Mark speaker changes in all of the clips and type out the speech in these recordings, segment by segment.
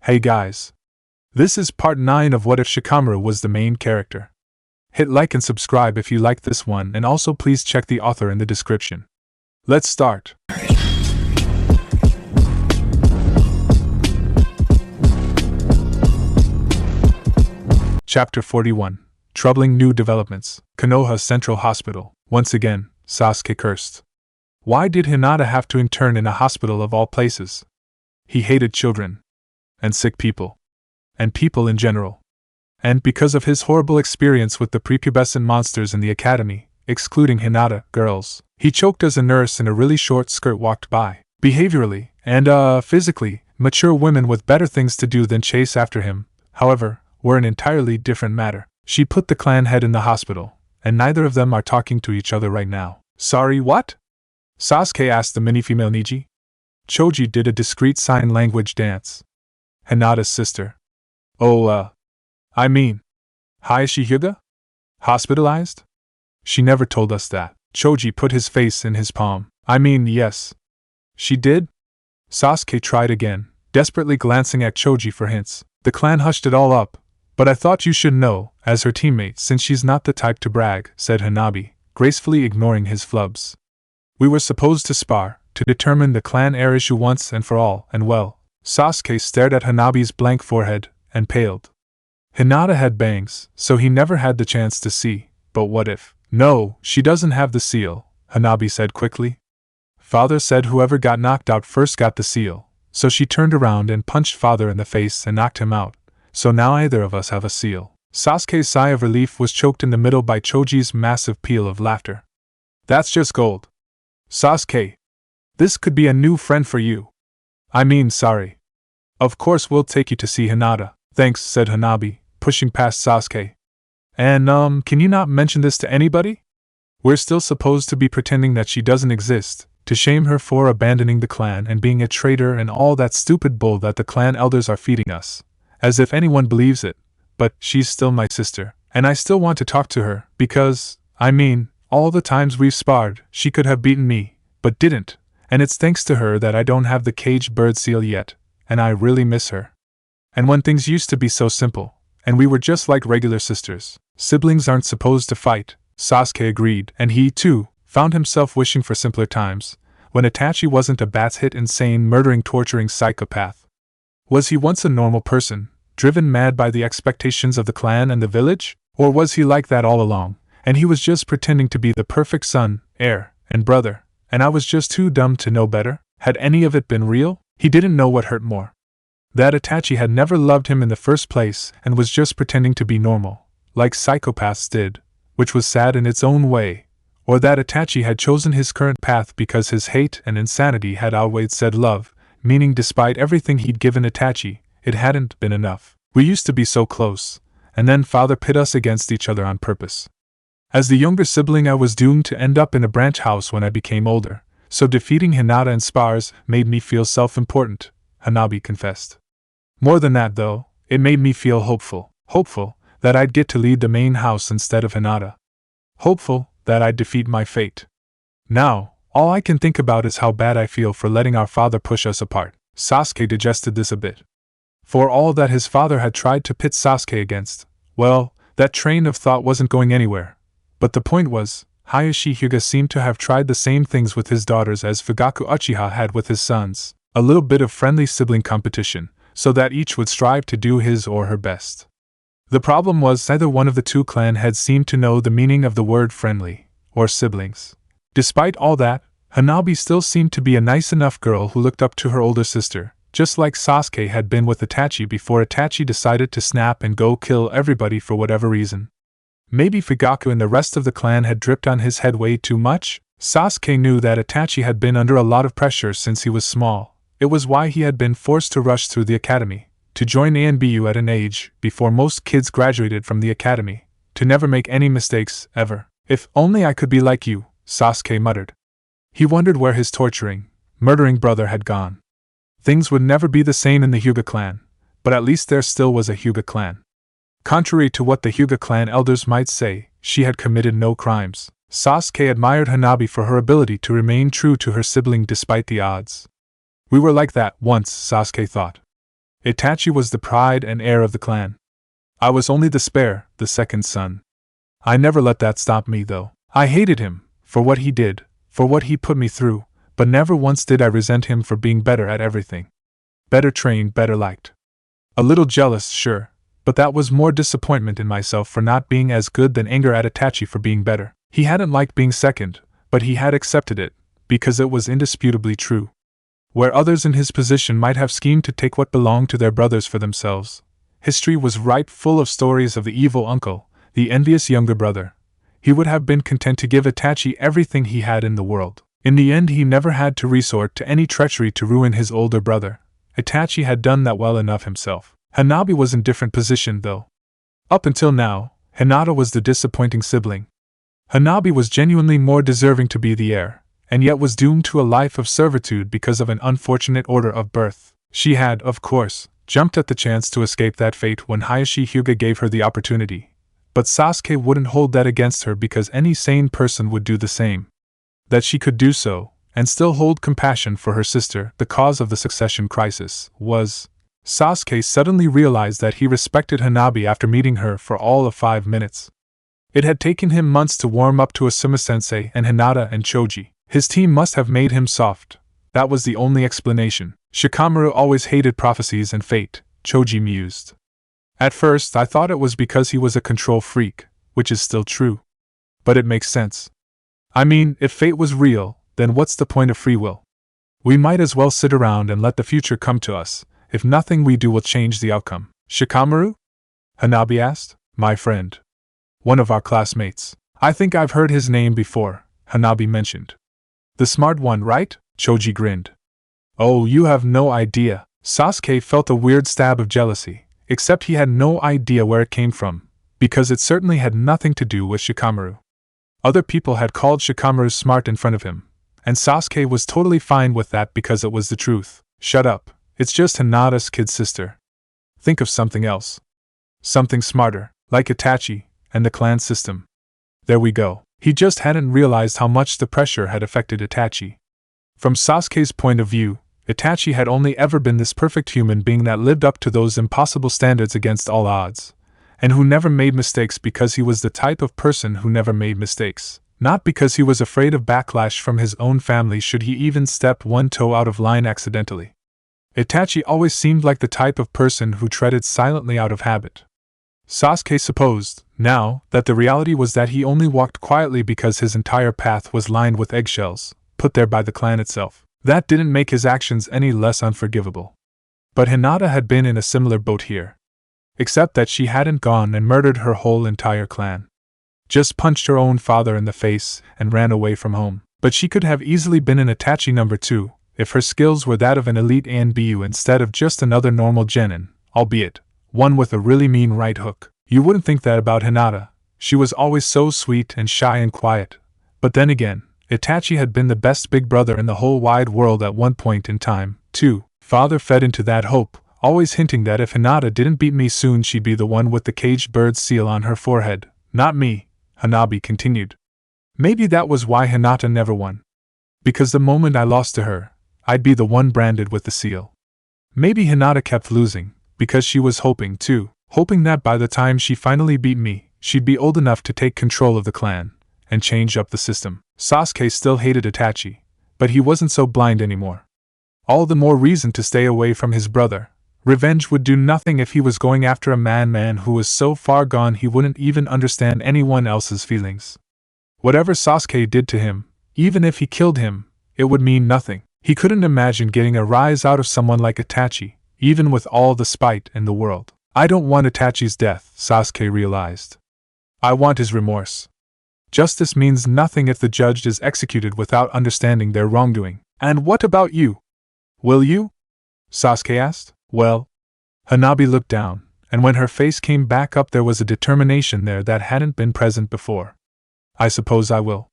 Speaker 1: Hey guys. This is part 9 of What If Shikamaru was the main character. Hit like and subscribe if you liked this one, and also please check the author in the description. Let's start. Chapter 41. Troubling New Developments. Konoha Central Hospital. Once again, Sasuke cursed. Why did Hinata have to intern in a hospital of all places? He hated children. And sick people. And people in general. And because of his horrible experience with the prepubescent monsters in the academy, excluding Hinata, girls, he choked as a nurse in a really short skirt walked by. Behaviorally, and physically, mature women with better things to do than chase after him, however, were an entirely different matter. She put the clan head in the hospital, and neither of them are talking to each other right now. Sorry, what? Sasuke asked the mini-female Niji. Choji did a discreet sign language dance. Hinata's sister. I mean, Hayashi Huga? Hospitalized? She never told us that. Choji put his face in his palm. I mean, yes. She did? Sasuke tried again, desperately glancing at Choji for hints. The clan hushed it all up. But I thought you should know, as her teammate, since she's not the type to brag, said Hanabi, gracefully ignoring his flubs. We were supposed to spar, to determine the clan heir issue once and for all, and well, Sasuke stared at Hanabi's blank forehead, and paled. Hinata had bangs, so he never had the chance to see, but what if? No, she doesn't have the seal, Hanabi said quickly. Father said whoever got knocked out first got the seal, so she turned around and punched father in the face and knocked him out. So now either of us have a seal. Sasuke's sigh of relief was choked in the middle by Choji's massive peal of laughter. That's just gold. Sasuke. This could be a new friend for you. I mean, sorry. Of course we'll take you to see Hinata. Thanks, said Hanabi, pushing past Sasuke. And can you not mention this to anybody? We're still supposed to be pretending that she doesn't exist, to shame her for abandoning the clan and being a traitor and all that stupid bull that the clan elders are feeding us. As if anyone believes it, but she's still my sister, and I still want to talk to her, because, I mean, all the times we've sparred, she could have beaten me, but didn't, and it's thanks to her that I don't have the caged bird seal yet, and I really miss her. And when things used to be so simple, and we were just like regular sisters, siblings aren't supposed to fight, Sasuke agreed, and he, too, found himself wishing for simpler times, when Itachi wasn't a bats-hit insane murdering torturing psychopath. Was he once a normal person, driven mad by the expectations of the clan and the village? Or was he like that all along, and he was just pretending to be the perfect son, heir, and brother, and I was just too dumb to know better? Had any of it been real? He didn't know what hurt more. That Itachi had never loved him in the first place and was just pretending to be normal, like psychopaths did, which was sad in its own way, or that Itachi had chosen his current path because his hate and insanity had outweighed said love, meaning despite everything he'd given Itachi, it hadn't been enough. We used to be so close, and then father pit us against each other on purpose. As the younger sibling I was doomed to end up in a branch house when I became older, so defeating Hinata in spars made me feel self-important, Hanabi confessed. More than that though, it made me feel hopeful that I'd get to lead the main house instead of Hinata. Hopeful that I'd defeat my fate. Now, all I can think about is how bad I feel for letting our father push us apart. Sasuke digested this a bit. For all that his father had tried to pit Sasuke against, well, that train of thought wasn't going anywhere. But the point was, Hayashi Hyuga seemed to have tried the same things with his daughters as Fugaku Uchiha had with his sons, a little bit of friendly sibling competition, so that each would strive to do his or her best. The problem was neither one of the two clan heads seemed to know the meaning of the word friendly, or siblings. Despite all that, Hanabi still seemed to be a nice enough girl who looked up to her older sister, just like Sasuke had been with Itachi before Itachi decided to snap and go kill everybody for whatever reason. Maybe Fugaku and the rest of the clan had dripped on his head way too much? Sasuke knew that Itachi had been under a lot of pressure since he was small. It was why he had been forced to rush through the academy, to join ANBU at an age before most kids graduated from the academy, to never make any mistakes, ever. If only I could be like you, Sasuke muttered. He wondered where his torturing, murdering brother had gone. Things would never be the same in the Huga clan, but at least there still was a Huga clan. Contrary to what the Huga clan elders might say, she had committed no crimes. Sasuke admired Hanabi for her ability to remain true to her sibling despite the odds. We were like that once, Sasuke thought. Itachi was the pride and heir of the clan. I was only the spare, the second son. I never let that stop me, though. I hated him, for what he did, for what he put me through, but never once did I resent him for being better at everything. Better trained, better liked. A little jealous, sure, but that was more disappointment in myself for not being as good than anger at Itachi for being better. He hadn't liked being second, but he had accepted it, because it was indisputably true. Where others in his position might have schemed to take what belonged to their brothers for themselves, history was ripe full of stories of the evil uncle, the envious younger brother. He would have been content to give Itachi everything he had in the world. In the end, he never had to resort to any treachery to ruin his older brother. Itachi had done that well enough himself. Hanabi was in different position, though. Up until now, Hinata was the disappointing sibling. Hanabi was genuinely more deserving to be the heir, and yet was doomed to a life of servitude because of an unfortunate order of birth. She had, of course, jumped at the chance to escape that fate when Hayashi Hyuga gave her the opportunity. But Sasuke wouldn't hold that against her because any sane person would do the same. That she could do so, and still hold compassion for her sister, the cause of the succession crisis, was. Sasuke suddenly realized that he respected Hanabi after meeting her for all of 5 minutes. It had taken him months to warm up to Asuma-sensei and Hinata and Choji. His team must have made him soft. That was the only explanation. Shikamaru always hated prophecies and fate, Choji mused. At first I thought it was because he was a control freak, which is still true. But it makes sense. I mean, if fate was real, then what's the point of free will? We might as well sit around and let the future come to us, if nothing we do will change the outcome. Shikamaru? Hanabi asked. My friend. One of our classmates. I think I've heard his name before, Hanabi mentioned. The smart one, right? Choji grinned. Oh, you have no idea. Sasuke felt a weird stab of jealousy, except he had no idea where it came from, because it certainly had nothing to do with Shikamaru. Other people had called Shikamaru smart in front of him, and Sasuke was totally fine with that because it was the truth. Shut up, it's just Hinata's kid sister. Think of something else. Something smarter, like Itachi, and the clan system. There we go. He just hadn't realized how much the pressure had affected Itachi. From Sasuke's point of view, Itachi had only ever been this perfect human being that lived up to those impossible standards against all odds, and who never made mistakes because he was the type of person who never made mistakes, not because he was afraid of backlash from his own family should he even step one toe out of line accidentally. Itachi always seemed like the type of person who treaded silently out of habit. Sasuke supposed, now, that the reality was that he only walked quietly because his entire path was lined with eggshells, put there by the clan itself. That didn't make his actions any less unforgivable. But Hinata had been in a similar boat here. Except that she hadn't gone and murdered her whole entire clan. Just punched her own father in the face and ran away from home. But she could have easily been an Itachi number 2, if her skills were that of an elite ANBU instead of just another normal genin, albeit one with a really mean right hook. You wouldn't think that about Hinata. She was always so sweet and shy and quiet. But then again, Itachi had been the best big brother in the whole wide world at one point in time, too. Father fed into that hope, always hinting that if Hinata didn't beat me soon she'd be the one with the caged bird seal on her forehead. Not me, Hanabi continued. Maybe that was why Hinata never won. Because the moment I lost to her, I'd be the one branded with the seal. Maybe Hinata kept losing, because she was hoping too, hoping that by the time she finally beat me, she'd be old enough to take control of the clan, and change up the system. Sasuke still hated Itachi, but he wasn't so blind anymore. All the more reason to stay away from his brother. Revenge would do nothing if he was going after a man who was so far gone he wouldn't even understand anyone else's feelings. Whatever Sasuke did to him, even if he killed him, it would mean nothing. He couldn't imagine getting a rise out of someone like Itachi, even with all the spite in the world. I don't want Itachi's death, Sasuke realized. I want his remorse. Justice means nothing if the judge is executed without understanding their wrongdoing. And what about you? Will you? Sasuke asked. Well, Hanabi looked down, and when her face came back up there was a determination there that hadn't been present before. I suppose I will.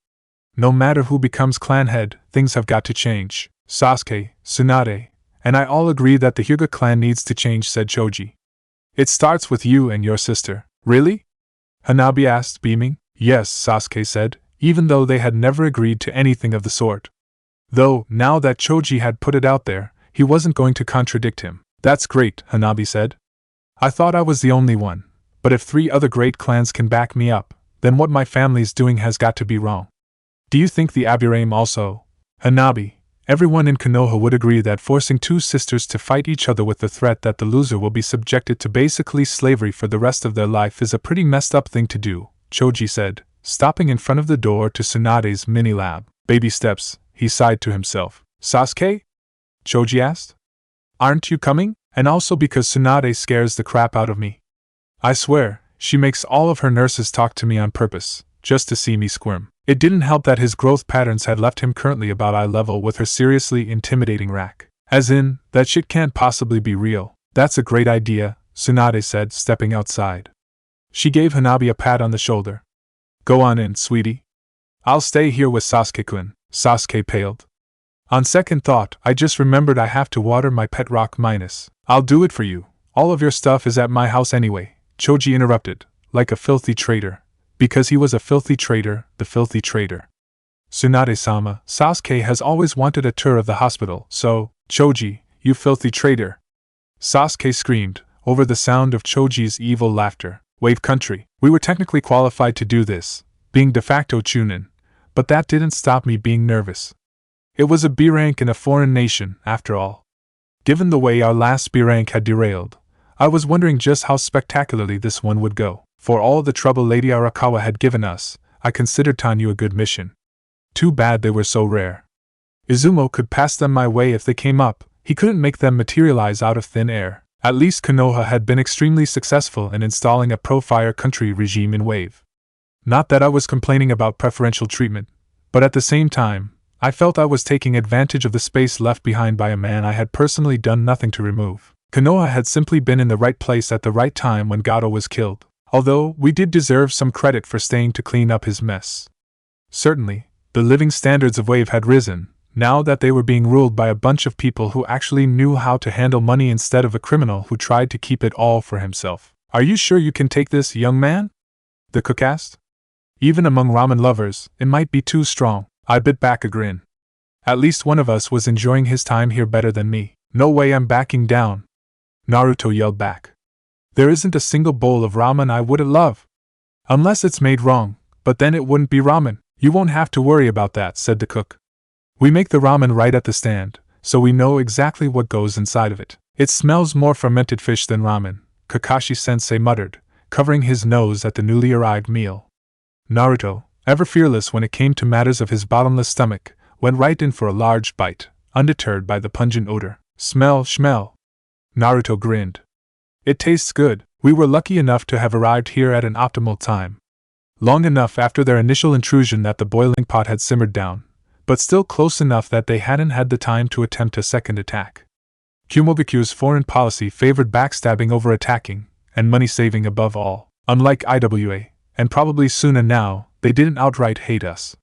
Speaker 1: No matter who becomes clan head, things have got to change. Sasuke, Tsunade, and I all agree that the Hyuga clan needs to change, said Choji. It starts with you and your sister. Really? Hanabi asked, beaming. Yes, Sasuke said, even though they had never agreed to anything of the sort. Though, now that Choji had put it out there, he wasn't going to contradict him. That's great, Hanabi said. I thought I was the only one, but if 3 other great clans can back me up, then what my family's doing has got to be wrong. Do you think the Aburaim also? Hanabi, everyone in Konoha would agree that forcing 2 sisters to fight each other with the threat that the loser will be subjected to basically slavery for the rest of their life is a pretty messed up thing to do, Choji said, stopping in front of the door to Tsunade's mini-lab. Baby steps, he sighed to himself. Sasuke? Choji asked. Aren't you coming? And also because Tsunade scares the crap out of me. I swear, she makes all of her nurses talk to me on purpose, just to see me squirm. It didn't help that his growth patterns had left him currently about eye level with her seriously intimidating rack. As in, that shit can't possibly be real. That's a great idea, Tsunade said, stepping outside. She gave Hanabi a pat on the shoulder. Go on in, sweetie. I'll stay here with Sasuke-kun. Sasuke paled. On second thought, I just remembered I have to water my pet rock minus. I'll do it for you. All of your stuff is at my house anyway, Choji interrupted, like a filthy traitor. Because he was a filthy traitor, the filthy traitor. Tsunade-sama, Sasuke has always wanted a tour of the hospital, so, Choji, you filthy traitor. Sasuke screamed, over the sound of Choji's evil laughter. Wave country. We were technically qualified to do this, being de facto Chunin, but that didn't stop me being nervous. It was a B rank in a foreign nation, after all. Given the way our last B rank had derailed, I was wondering just how spectacularly this one would go. For all the trouble Lady Arakawa had given us, I considered Tanyu a good mission. Too bad they were so rare. Izumo could pass them my way if they came up, he couldn't make them materialize out of thin air. At least Konoha had been extremely successful in installing a pro-fire country regime in Wave. Not that I was complaining about preferential treatment, but at the same time, I felt I was taking advantage of the space left behind by a man I had personally done nothing to remove. Konoha had simply been in the right place at the right time when Gato was killed. Although, we did deserve some credit for staying to clean up his mess. Certainly, the living standards of Wave had risen, now that they were being ruled by a bunch of people who actually knew how to handle money instead of a criminal who tried to keep it all for himself. Are you sure you can take this, young man? The cook asked. Even among ramen lovers, it might be too strong. I bit back a grin. At least one of us was enjoying his time here better than me. No way I'm backing down. Naruto yelled back. There isn't a single bowl of ramen I wouldn't love. Unless it's made wrong, but then it wouldn't be ramen. You won't have to worry about that, said the cook. We make the ramen right at the stand, so we know exactly what goes inside of it. It smells more fermented fish than ramen, Kakashi-sensei muttered, covering his nose at the newly arrived meal. Naruto, ever fearless when it came to matters of his bottomless stomach, went right in for a large bite, undeterred by the pungent odor. Smell, schmell. Naruto grinned. It tastes good. We were lucky enough to have arrived here at an optimal time. Long enough after their initial intrusion that the boiling pot had simmered down, but still close enough that they hadn't had the time to attempt a second attack. Kumogaku's foreign policy favored backstabbing over attacking, and money saving above all. Unlike IWA, and probably Suna now, they didn't outright hate us.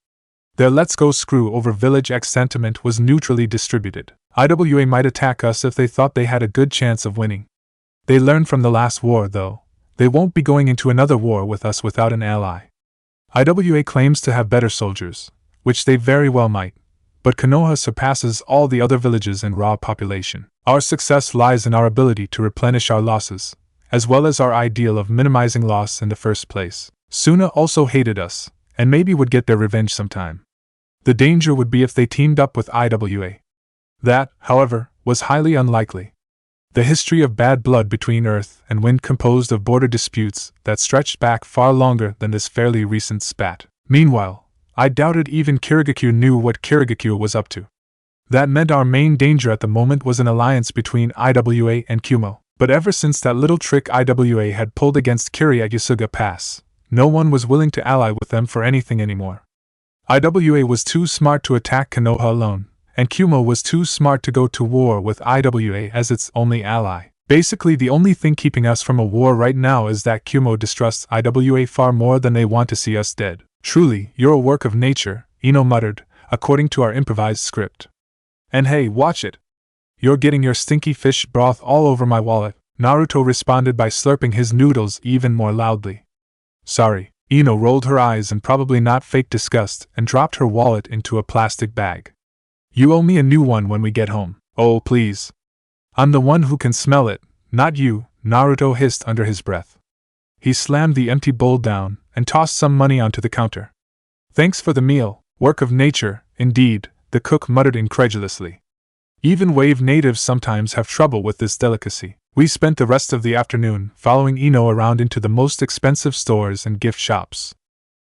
Speaker 1: Their let's go screw over Village X sentiment was neutrally distributed. IWA might attack us if they thought they had a good chance of winning. They learned from the last war, though. They won't be going into another war with us without an ally. IWA claims to have better soldiers, which they very well might, but Konoha surpasses all the other villages in raw population. Our success lies in our ability to replenish our losses, as well as our ideal of minimizing loss in the first place. Suna also hated us, and maybe would get their revenge sometime. The danger would be if they teamed up with IWA. That, however, was highly unlikely. The history of bad blood between Earth and Wind composed of border disputes that stretched back far longer than this fairly recent spat. Meanwhile, I doubted even Kirigaku knew what Kirigaku was up to. That meant our main danger at the moment was an alliance between IWA and Kumo. But ever since that little trick IWA had pulled against Kiri at Yasuga Pass, no one was willing to ally with them for anything anymore. IWA was too smart to attack Konoha alone, and Kumo was too smart to go to war with IWA as its only ally. Basically, the only thing keeping us from a war right now is that Kumo distrusts IWA far more than they want to see us dead. Truly, you're a work of nature, Ino muttered, according to our improvised script. And hey, watch it! You're getting your stinky fish broth all over my wallet, Naruto responded by slurping his noodles even more loudly. Sorry. Ino rolled her eyes in probably not fake disgust and dropped her wallet into a plastic bag. You owe me a new one when we get home. Oh, please. I'm the one who can smell it, not you, Naruto hissed under his breath. He slammed the empty bowl down and tossed some money onto the counter. Thanks for the meal, work of nature, indeed, the cook muttered incredulously. Even wave natives sometimes have trouble with this delicacy. We spent the rest of the afternoon following Ino around into the most expensive stores and gift shops.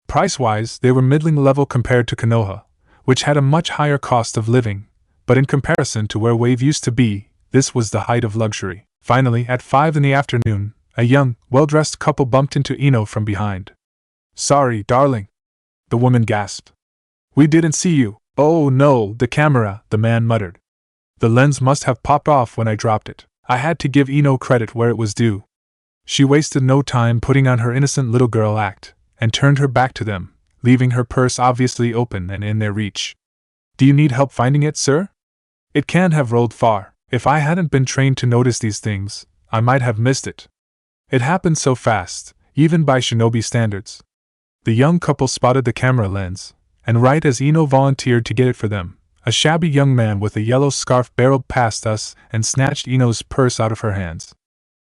Speaker 1: Price-wise, they were middling level compared to Konoha, which had a much higher cost of living, but in comparison to where Wave used to be, this was the height of luxury. Finally, at 5 in the afternoon, a young, well-dressed couple bumped into Ino from behind. Sorry, darling, the woman gasped. We didn't see you. Oh no, the camera, the man muttered. The lens must have popped off when I dropped it. I had to give Ino credit where it was due. She wasted no time putting on her innocent little girl act, and turned her back to them, leaving her purse obviously open and in their reach. Do you need help finding it, sir? It can't have rolled far. If I hadn't been trained to notice these things, I might have missed it. It happened so fast, even by shinobi standards. The young couple spotted the camera lens, and right as Ino volunteered to get it for them, a shabby young man with a yellow scarf barreled past us and snatched Ino's purse out of her hands.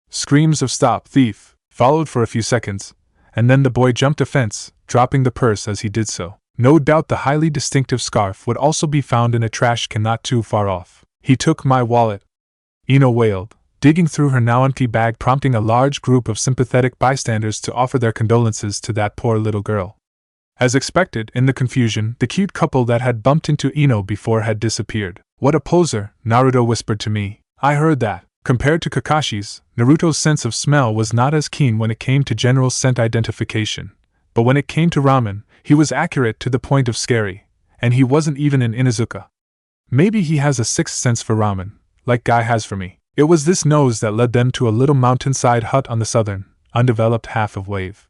Speaker 1: Screams of "Stop, thief!" followed for a few seconds, and then the boy jumped a fence, dropping the purse as he did so. No doubt the highly distinctive scarf would also be found in a trash can not too far off. He took my wallet, Ino wailed, digging through her now empty bag, prompting a large group of sympathetic bystanders to offer their condolences to that poor little girl. As expected, in the confusion, the cute couple that had bumped into Ino before had disappeared. What a poser, Naruto whispered to me. I heard that. Compared to Kakashi's, Naruto's sense of smell was not as keen when it came to general scent identification. But when it came to ramen, he was accurate to the point of scary, and he wasn't even in Inuzuka. Maybe he has a sixth sense for ramen, like Guy has for me. It was this nose that led them to a little mountainside hut on the southern, undeveloped half of Wave.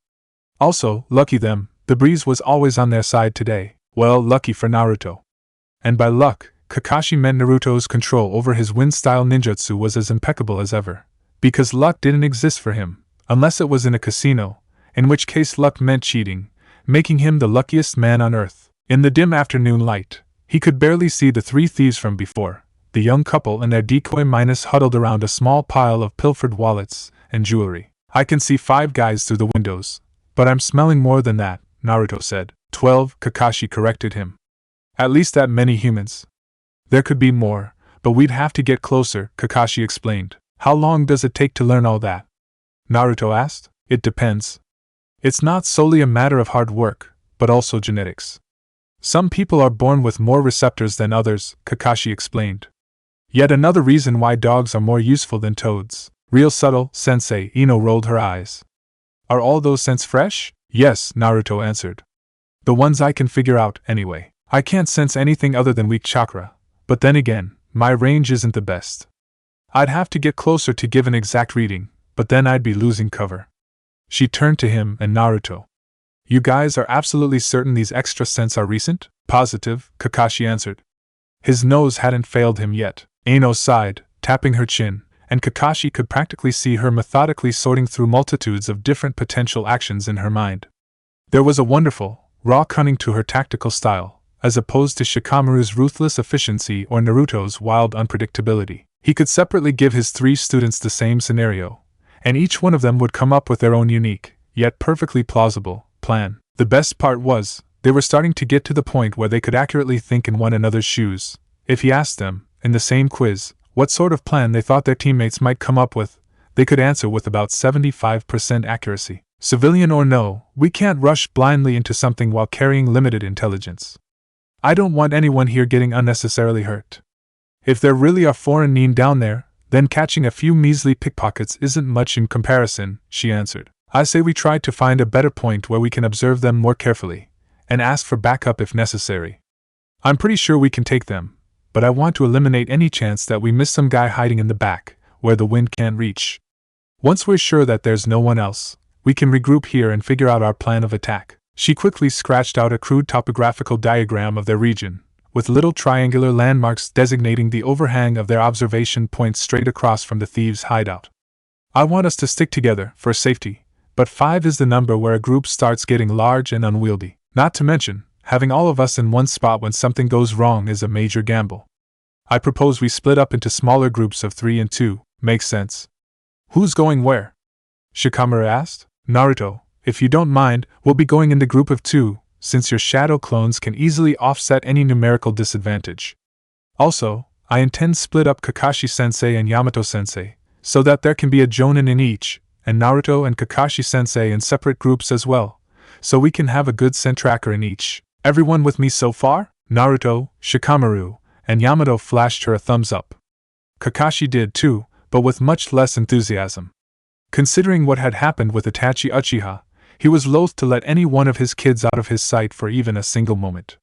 Speaker 1: Also, lucky them, the breeze was always on their side today. Well, lucky for Naruto. And by luck, Kakashi meant Naruto's control over his wind-style ninjutsu was as impeccable as ever. Because luck didn't exist for him, unless it was in a casino, in which case luck meant cheating, making him the luckiest man on earth. In the dim afternoon light, he could barely see the three thieves from before, the young couple and their decoy minus huddled around a small pile of pilfered wallets and jewelry. I can see 5 guys through the windows, but I'm smelling more than that, Naruto said. 12, Kakashi corrected him. At least that many humans. There could be more, but we'd have to get closer, Kakashi explained. How long does it take to learn all that? Naruto asked. It depends. It's not solely a matter of hard work, but also genetics. Some people are born with more receptors than others, Kakashi explained. Yet another reason why dogs are more useful than toads. Real subtle, sensei, Ino rolled her eyes. Are all those scents fresh? Yes, Naruto answered. The ones I can figure out, anyway. I can't sense anything other than weak chakra, but then again, my range isn't the best. I'd have to get closer to give an exact reading, but then I'd be losing cover. She turned to him and Naruto. You guys are absolutely certain these extra scents are recent? Positive, Kakashi answered. His nose hadn't failed him yet. Ino sighed, tapping her chin, and Kakashi could practically see her methodically sorting through multitudes of different potential actions in her mind. There was a wonderful, raw cunning to her tactical style, as opposed to Shikamaru's ruthless efficiency or Naruto's wild unpredictability. He could separately give his 3 students the same scenario, and each one of them would come up with their own unique, yet perfectly plausible, plan. The best part was, they were starting to get to the point where they could accurately think in one another's shoes. If he asked them, in the same quiz, what sort of plan they thought their teammates might come up with, they could answer with about 75% accuracy. Civilian or no, we can't rush blindly into something while carrying limited intelligence. I don't want anyone here getting unnecessarily hurt. If there really are foreign nin down there, then catching a few measly pickpockets isn't much in comparison, she answered. I say we try to find a better point where we can observe them more carefully, and ask for backup if necessary. I'm pretty sure we can take them, but I want to eliminate any chance that we miss some guy hiding in the back, where the wind can't reach. Once we're sure that there's no one else, we can regroup here and figure out our plan of attack. She quickly scratched out a crude topographical diagram of their region, with little triangular landmarks designating the overhang of their observation points straight across from the thieves' hideout. I want us to stick together, for safety, but 5 is the number where a group starts getting large and unwieldy. Not to mention, having all of us in one spot when something goes wrong is a major gamble. I propose we split up into smaller groups of 3 and 2, makes sense. Who's going where? Shikamaru asked. Naruto, if you don't mind, we'll be going in the group of 2, since your shadow clones can easily offset any numerical disadvantage. Also, I intend split up Kakashi-sensei and Yamato-sensei, so that there can be a Jonin in each, and Naruto and Kakashi-sensei in separate groups as well, so we can have a good Sentracker in each. Everyone with me so far? Naruto, Shikamaru, and Yamato flashed her a thumbs up. Kakashi did too, but with much less enthusiasm. Considering what had happened with Itachi Uchiha, he was loath to let any one of his kids out of his sight for even a single moment.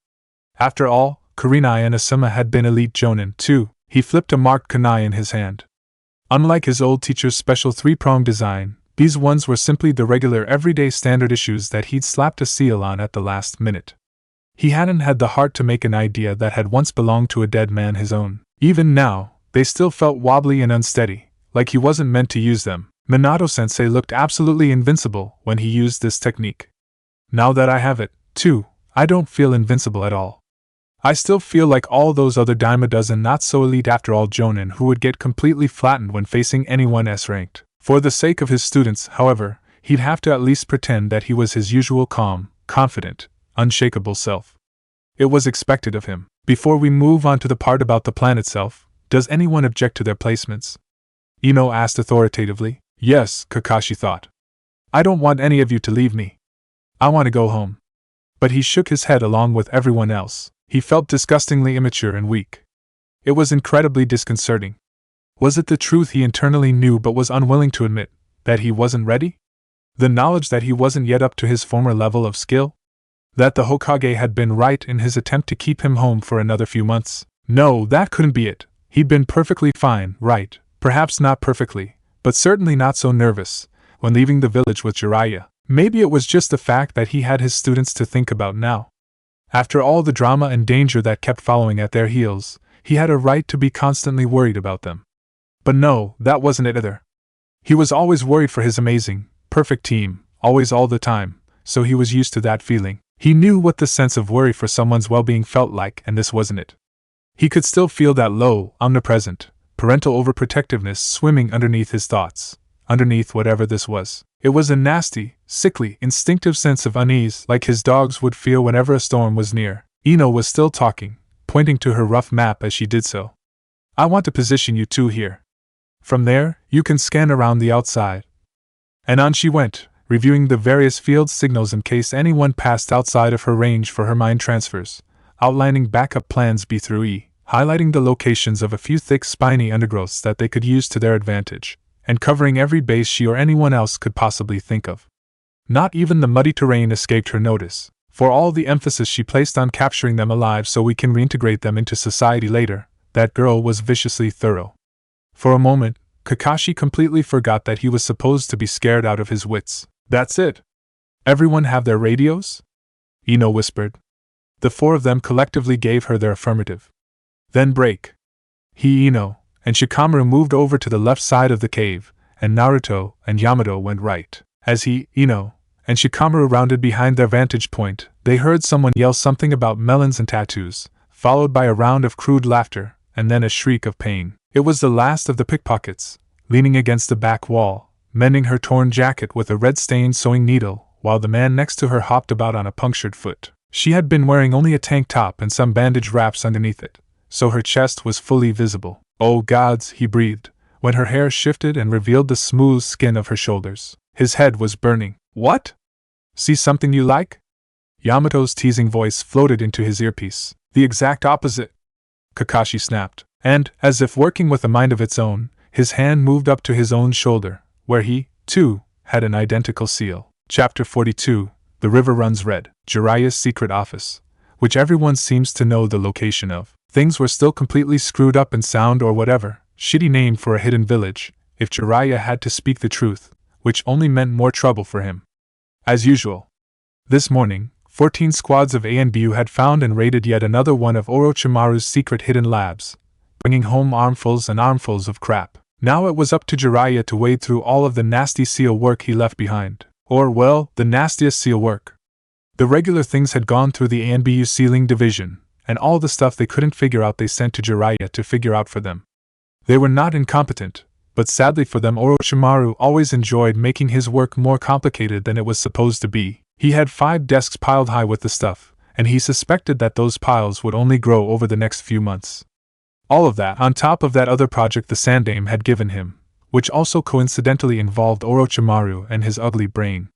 Speaker 1: After all, Kurenai and Asuma had been elite Jonin too. He flipped a marked kunai in his hand. Unlike his old teacher's special 3-prong design, these ones were simply the regular everyday standard issues that he'd slapped a seal on at the last minute. He hadn't had the heart to make an idea that had once belonged to a dead man his own. Even now, they still felt wobbly and unsteady, like he wasn't meant to use them. Minato-sensei looked absolutely invincible when he used this technique. Now that I have it, too, I don't feel invincible at all. I still feel like all those other dime a dozen not-so-elite after-all Jonin who would get completely flattened when facing anyone S-ranked. For the sake of his students, however, he'd have to at least pretend that he was his usual calm, confident, unshakable self. It was expected of him. Before we move on to the part about the plan itself, does anyone object to their placements? Ino asked authoritatively. Yes, Kakashi thought. I don't want any of you to leave me. I want to go home. But he shook his head along with everyone else. He felt disgustingly immature and weak. It was incredibly disconcerting. Was it the truth he internally knew but was unwilling to admit, that he wasn't ready? The knowledge that he wasn't yet up to his former level of skill? That the Hokage had been right in his attempt to keep him home for another few months? No, that couldn't be it. He'd been perfectly fine, right, perhaps not perfectly, but certainly not so nervous, when leaving the village with Jiraiya. Maybe it was just the fact that he had his students to think about now. After all the drama and danger that kept following at their heels, he had a right to be constantly worried about them. But no, that wasn't it either. He was always worried for his amazing, perfect team, always all the time, so he was used to that feeling. He knew what the sense of worry for someone's well-being felt like, and this wasn't it. He could still feel that low, omnipresent, parental overprotectiveness swimming underneath his thoughts, underneath whatever this was. It was a nasty, sickly, instinctive sense of unease like his dogs would feel whenever a storm was near. Ino was still talking, pointing to her rough map as she did so. I want to position you two here. From there, you can scan around the outside. And on she went, reviewing the various field signals in case anyone passed outside of her range for her mind transfers, outlining backup plans B through E, highlighting the locations of a few thick spiny undergrowths that they could use to their advantage, and covering every base she or anyone else could possibly think of. Not even the muddy terrain escaped her notice, for all the emphasis she placed on capturing them alive so we can reintegrate them into society later. That girl was viciously thorough. For a moment, Kakashi completely forgot that he was supposed to be scared out of his wits. That's it. Everyone have their radios? Ino whispered. The 4 of them collectively gave her their affirmative. Then break. He, Ino, and Shikamaru moved over to the left side of the cave, and Naruto and Yamato went right. As he, Ino, and Shikamaru rounded behind their vantage point, they heard someone yell something about melons and tattoos, followed by a round of crude laughter, and then a shriek of pain. It was the last of the pickpockets, leaning against the back wall, mending her torn jacket with a red-stained sewing needle, while the man next to her hopped about on a punctured foot. She had been wearing only a tank top and some bandage wraps underneath it, so her chest was fully visible. Oh gods, he breathed, when her hair shifted and revealed the smooth skin of her shoulders. His head was burning. What? See something you like? Yamato's teasing voice floated into his earpiece. The exact opposite, Kakashi snapped, and, as if working with a mind of its own, his hand moved up to his own shoulder, where he, too, had an identical seal. Chapter 42, The River Runs Red. Jiraiya's secret office, which everyone seems to know the location of. Things were still completely screwed up and sound or whatever, shitty name for a hidden village, if Jiraiya had to speak the truth, which only meant more trouble for him. As usual. This morning, 14 squads of ANBU had found and raided yet another one of Orochimaru's secret hidden labs, bringing home armfuls and armfuls of crap. Now it was up to Jiraiya to wade through all of the nasty seal work he left behind. Or, well, the nastiest seal work. The regular things had gone through the ANBU sealing division, and all the stuff they couldn't figure out they sent to Jiraiya to figure out for them. They were not incompetent, but sadly for them Orochimaru always enjoyed making his work more complicated than it was supposed to be. He had 5 desks piled high with the stuff, and he suspected that those piles would only grow over the next few months. All of that on top of that other project the Sandaime had given him, which also coincidentally involved Orochimaru and his ugly brain.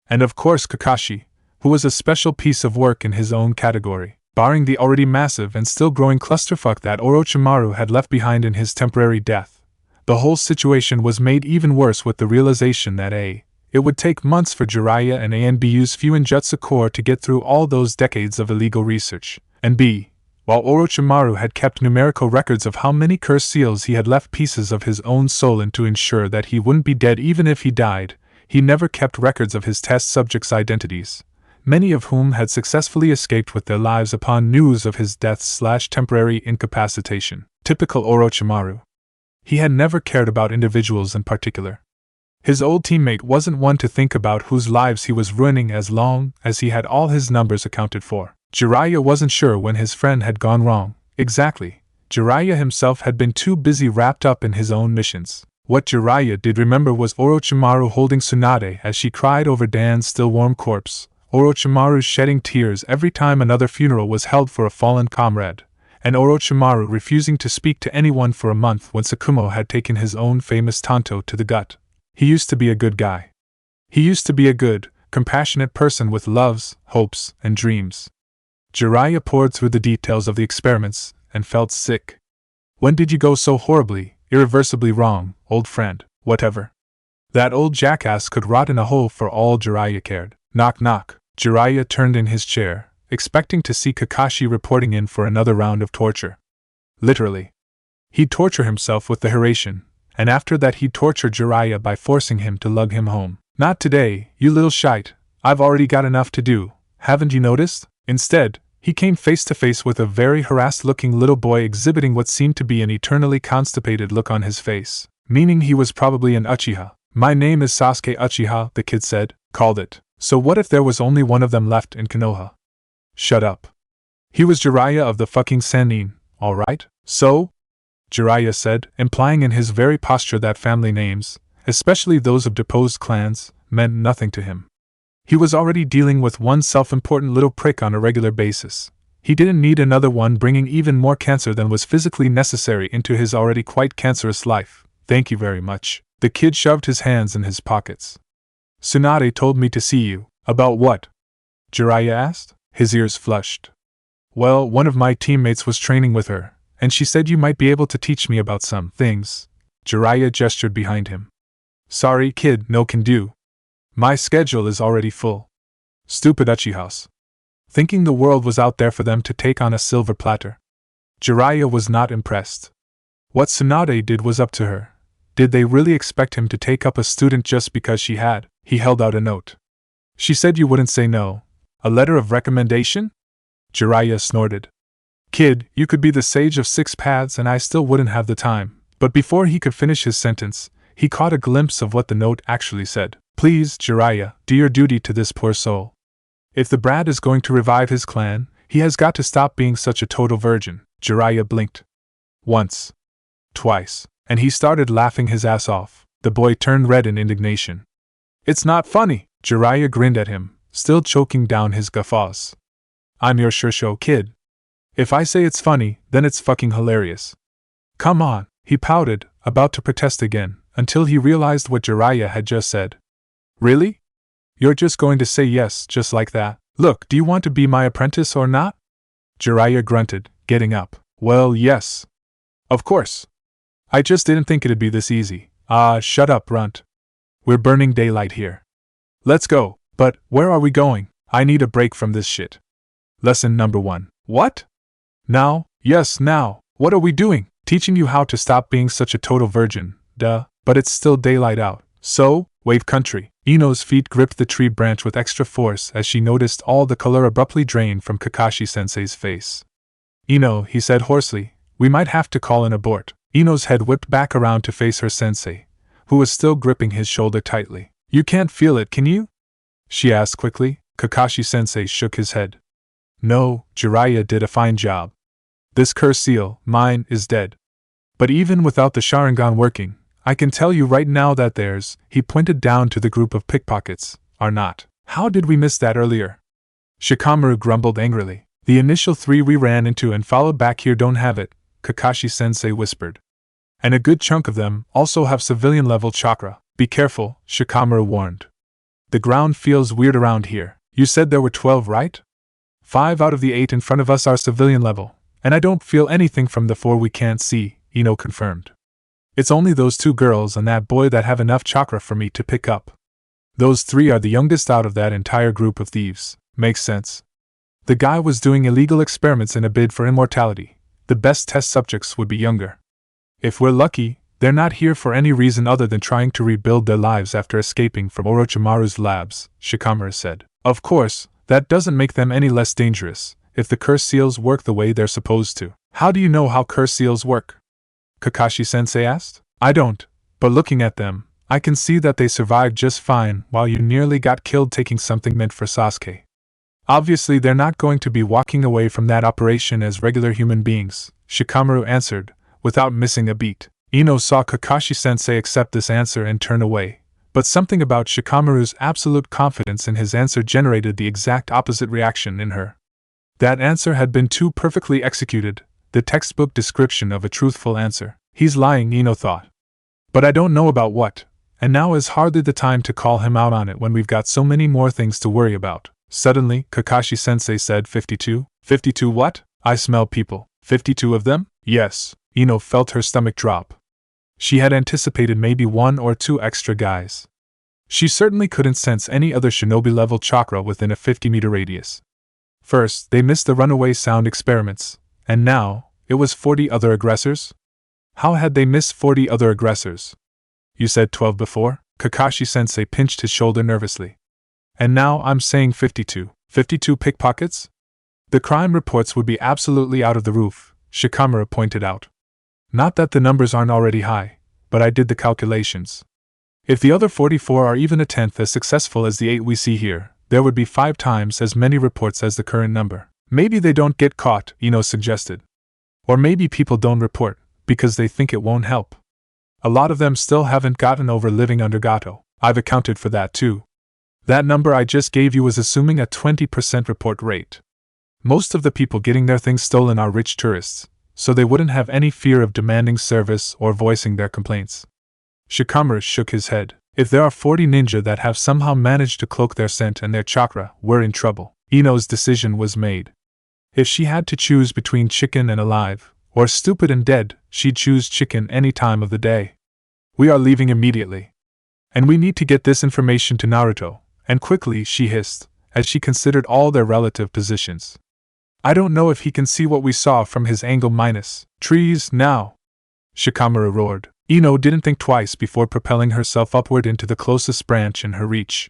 Speaker 1: And of course Kakashi, who was a special piece of work in his own category. Barring the already massive and still growing clusterfuck that Orochimaru had left behind in his temporary death, the whole situation was made even worse with the realization that A. It would take months for Jiraiya and ANBU's Fuinjutsu Corps to get through all those decades of illegal research, and B. While Orochimaru had kept numerical records of how many cursed seals he had left pieces of his own soul in to ensure that he wouldn't be dead even if he died, he never kept records of his test subjects' identities, many of whom had successfully escaped with their lives upon news of his death/temporary incapacitation. Typical Orochimaru. He had never cared about individuals in particular. His old teammate wasn't one to think about whose lives he was ruining as long as he had all his numbers accounted for. Jiraiya wasn't sure when his friend had gone wrong. Exactly. Jiraiya himself had been too busy wrapped up in his own missions. What Jiraiya did remember was Orochimaru holding Tsunade as she cried over Dan's still warm corpse, Orochimaru shedding tears every time another funeral was held for a fallen comrade, and Orochimaru refusing to speak to anyone for a month when Sakumo had taken his own famous Tanto to the gut. He used to be a good guy. He used to be a good, compassionate person with loves, hopes, and dreams. Jiraiya pored through the details of the experiments and felt sick. When did you go so horribly, irreversibly wrong, old friend? Whatever. That old jackass could rot in a hole for all Jiraiya cared. Knock knock. Jiraiya turned in his chair, expecting to see Kakashi reporting in for another round of torture. Literally. He'd torture himself with the Hiraishin, and after that he'd torture Jiraiya by forcing him to lug him home. Not today, you little shite, I've already got enough to do, haven't you noticed? Instead, he came face to face with a very harassed-looking little boy exhibiting what seemed to be an eternally constipated look on his face, meaning he was probably an Uchiha. My name is Sasuke Uchiha, the kid said. Called it. So what if there was only one of them left in Konoha? Shut up. He was Jiraiya of the fucking Sannin, alright? So? Jiraiya said, implying in his very posture that family names, especially those of deposed clans, meant nothing to him. He was already dealing with one self-important little prick on a regular basis. He didn't need another one bringing even more cancer than was physically necessary into his already quite cancerous life. Thank you very much. The kid shoved his hands in his pockets. Tsunade told me to see you. About what? Jiraiya asked. His ears flushed. Well, one of my teammates was training with her, and she said you might be able to teach me about some things. Jiraiya gestured behind him. Sorry, kid, no can do. My schedule is already full. Stupid Uchihas. Thinking the world was out there for them to take on a silver platter. Jiraiya was not impressed. What Tsunade did was up to her. Did they really expect him to take up a student just because she had? He held out a note. She said you wouldn't say no. A letter of recommendation? Jiraiya snorted. Kid, you could be the sage of 6 paths and I still wouldn't have the time. But before he could finish his sentence, he caught a glimpse of what the note actually said. Please, Jiraiya, do your duty to this poor soul. If the brat is going to revive his clan, he has got to stop being such a total virgin. Jiraiya blinked. Once. Twice. And he started laughing his ass off. The boy turned red in indignation. It's not funny. Jiraiya grinned at him, still choking down his guffaws. I'm your Shursho kid. If I say it's funny, then it's fucking hilarious. Come on, he pouted, about to protest again, until he realized what Jiraiya had just said. Really? You're just going to say yes, just like that? Look, do you want to be my apprentice or not? Jiraiya grunted, getting up. Well, yes. Of course. I just didn't think it'd be this easy. Shut up, runt. We're burning daylight here. Let's go. But, where are we going? I need a break from this shit. Lesson number 1. What? Now? Yes, now. What are we doing? Teaching you how to stop being such a total virgin. Duh. But it's still daylight out. So, Wave Country. Ino's feet gripped the tree branch with extra force as she noticed all the color abruptly drain from Kakashi-sensei's face. Ino, he said hoarsely, we might have to call an abort. Ino's head whipped back around to face her sensei, who was still gripping his shoulder tightly. You can't feel it, can you? She asked quickly. Kakashi-sensei shook his head. No, Jiraiya did a fine job. This cursed seal, mine, is dead. But even without the Sharingan working, I can tell you right now that theirs, he pointed down to the group of pickpockets, are not. How did we miss that earlier? Shikamaru grumbled angrily. The initial 3 we ran into and followed back here don't have it, Kakashi-sensei whispered. And a good chunk of them also have civilian-level chakra. Be careful, Shikamaru warned. The ground feels weird around here. You said there were 12, right? 5 out of the 8 in front of us are civilian level, and I don't feel anything from the 4 we can't see, Ino confirmed. It's only those 2 girls and that boy that have enough chakra for me to pick up. Those 3 are the youngest out of that entire group of thieves. Makes sense. The guy was doing illegal experiments in a bid for immortality. The best test subjects would be younger. If we're lucky, they're not here for any reason other than trying to rebuild their lives after escaping from Orochimaru's labs, Shikamaru said. Of course, that doesn't make them any less dangerous, if the curse seals work the way they're supposed to. How do you know how curse seals work? Kakashi-sensei asked. I don't, but looking at them, I can see that they survived just fine while you nearly got killed taking something meant for Sasuke. Obviously they're not going to be walking away from that operation as regular human beings, Shikamaru answered, without missing a beat. Ino saw Kakashi-sensei accept this answer and turn away, but something about Shikamaru's absolute confidence in his answer generated the exact opposite reaction in her. That answer had been too perfectly executed, the textbook description of a truthful answer. He's lying, Ino thought. But I don't know about what, and now is hardly the time to call him out on it when we've got so many more things to worry about. Suddenly, Kakashi-sensei said 52. 52 what? I smell people. 52 of them? Yes. Ino felt her stomach drop. She had anticipated maybe 1 or 2 extra guys. She certainly couldn't sense any other shinobi-level chakra within a 50-meter radius. First, they missed the runaway sound experiments, and now, it was 40 other aggressors? How had they missed 40 other aggressors? You said 12 before? Kakashi-sensei pinched his shoulder nervously. And now I'm saying 52. 52 pickpockets? The crime reports would be absolutely out of the roof, Shikamaru pointed out. Not that the numbers aren't already high, but I did the calculations. If the other 44 are even a tenth as successful as the 8 we see here, there would be 5 times as many reports as the current number. Maybe they don't get caught, Ino suggested. Or maybe people don't report, because they think it won't help. A lot of them still haven't gotten over living under Gato. I've accounted for that too. That number I just gave you was assuming a 20% report rate. Most of the people getting their things stolen are rich tourists, so they wouldn't have any fear of demanding service or voicing their complaints. Shikamaru shook his head. If there are 40 ninja that have somehow managed to cloak their scent and their chakra, we're in trouble. Ino's decision was made. If she had to choose between chicken and alive, or stupid and dead, she'd choose chicken any time of the day. We are leaving immediately. And we need to get this information to Naruto, and quickly, she hissed, as she considered all their relative positions. I don't know if he can see what we saw from his angle minus trees now. Shikamaru roared. Ino didn't think twice before propelling herself upward into the closest branch in her reach.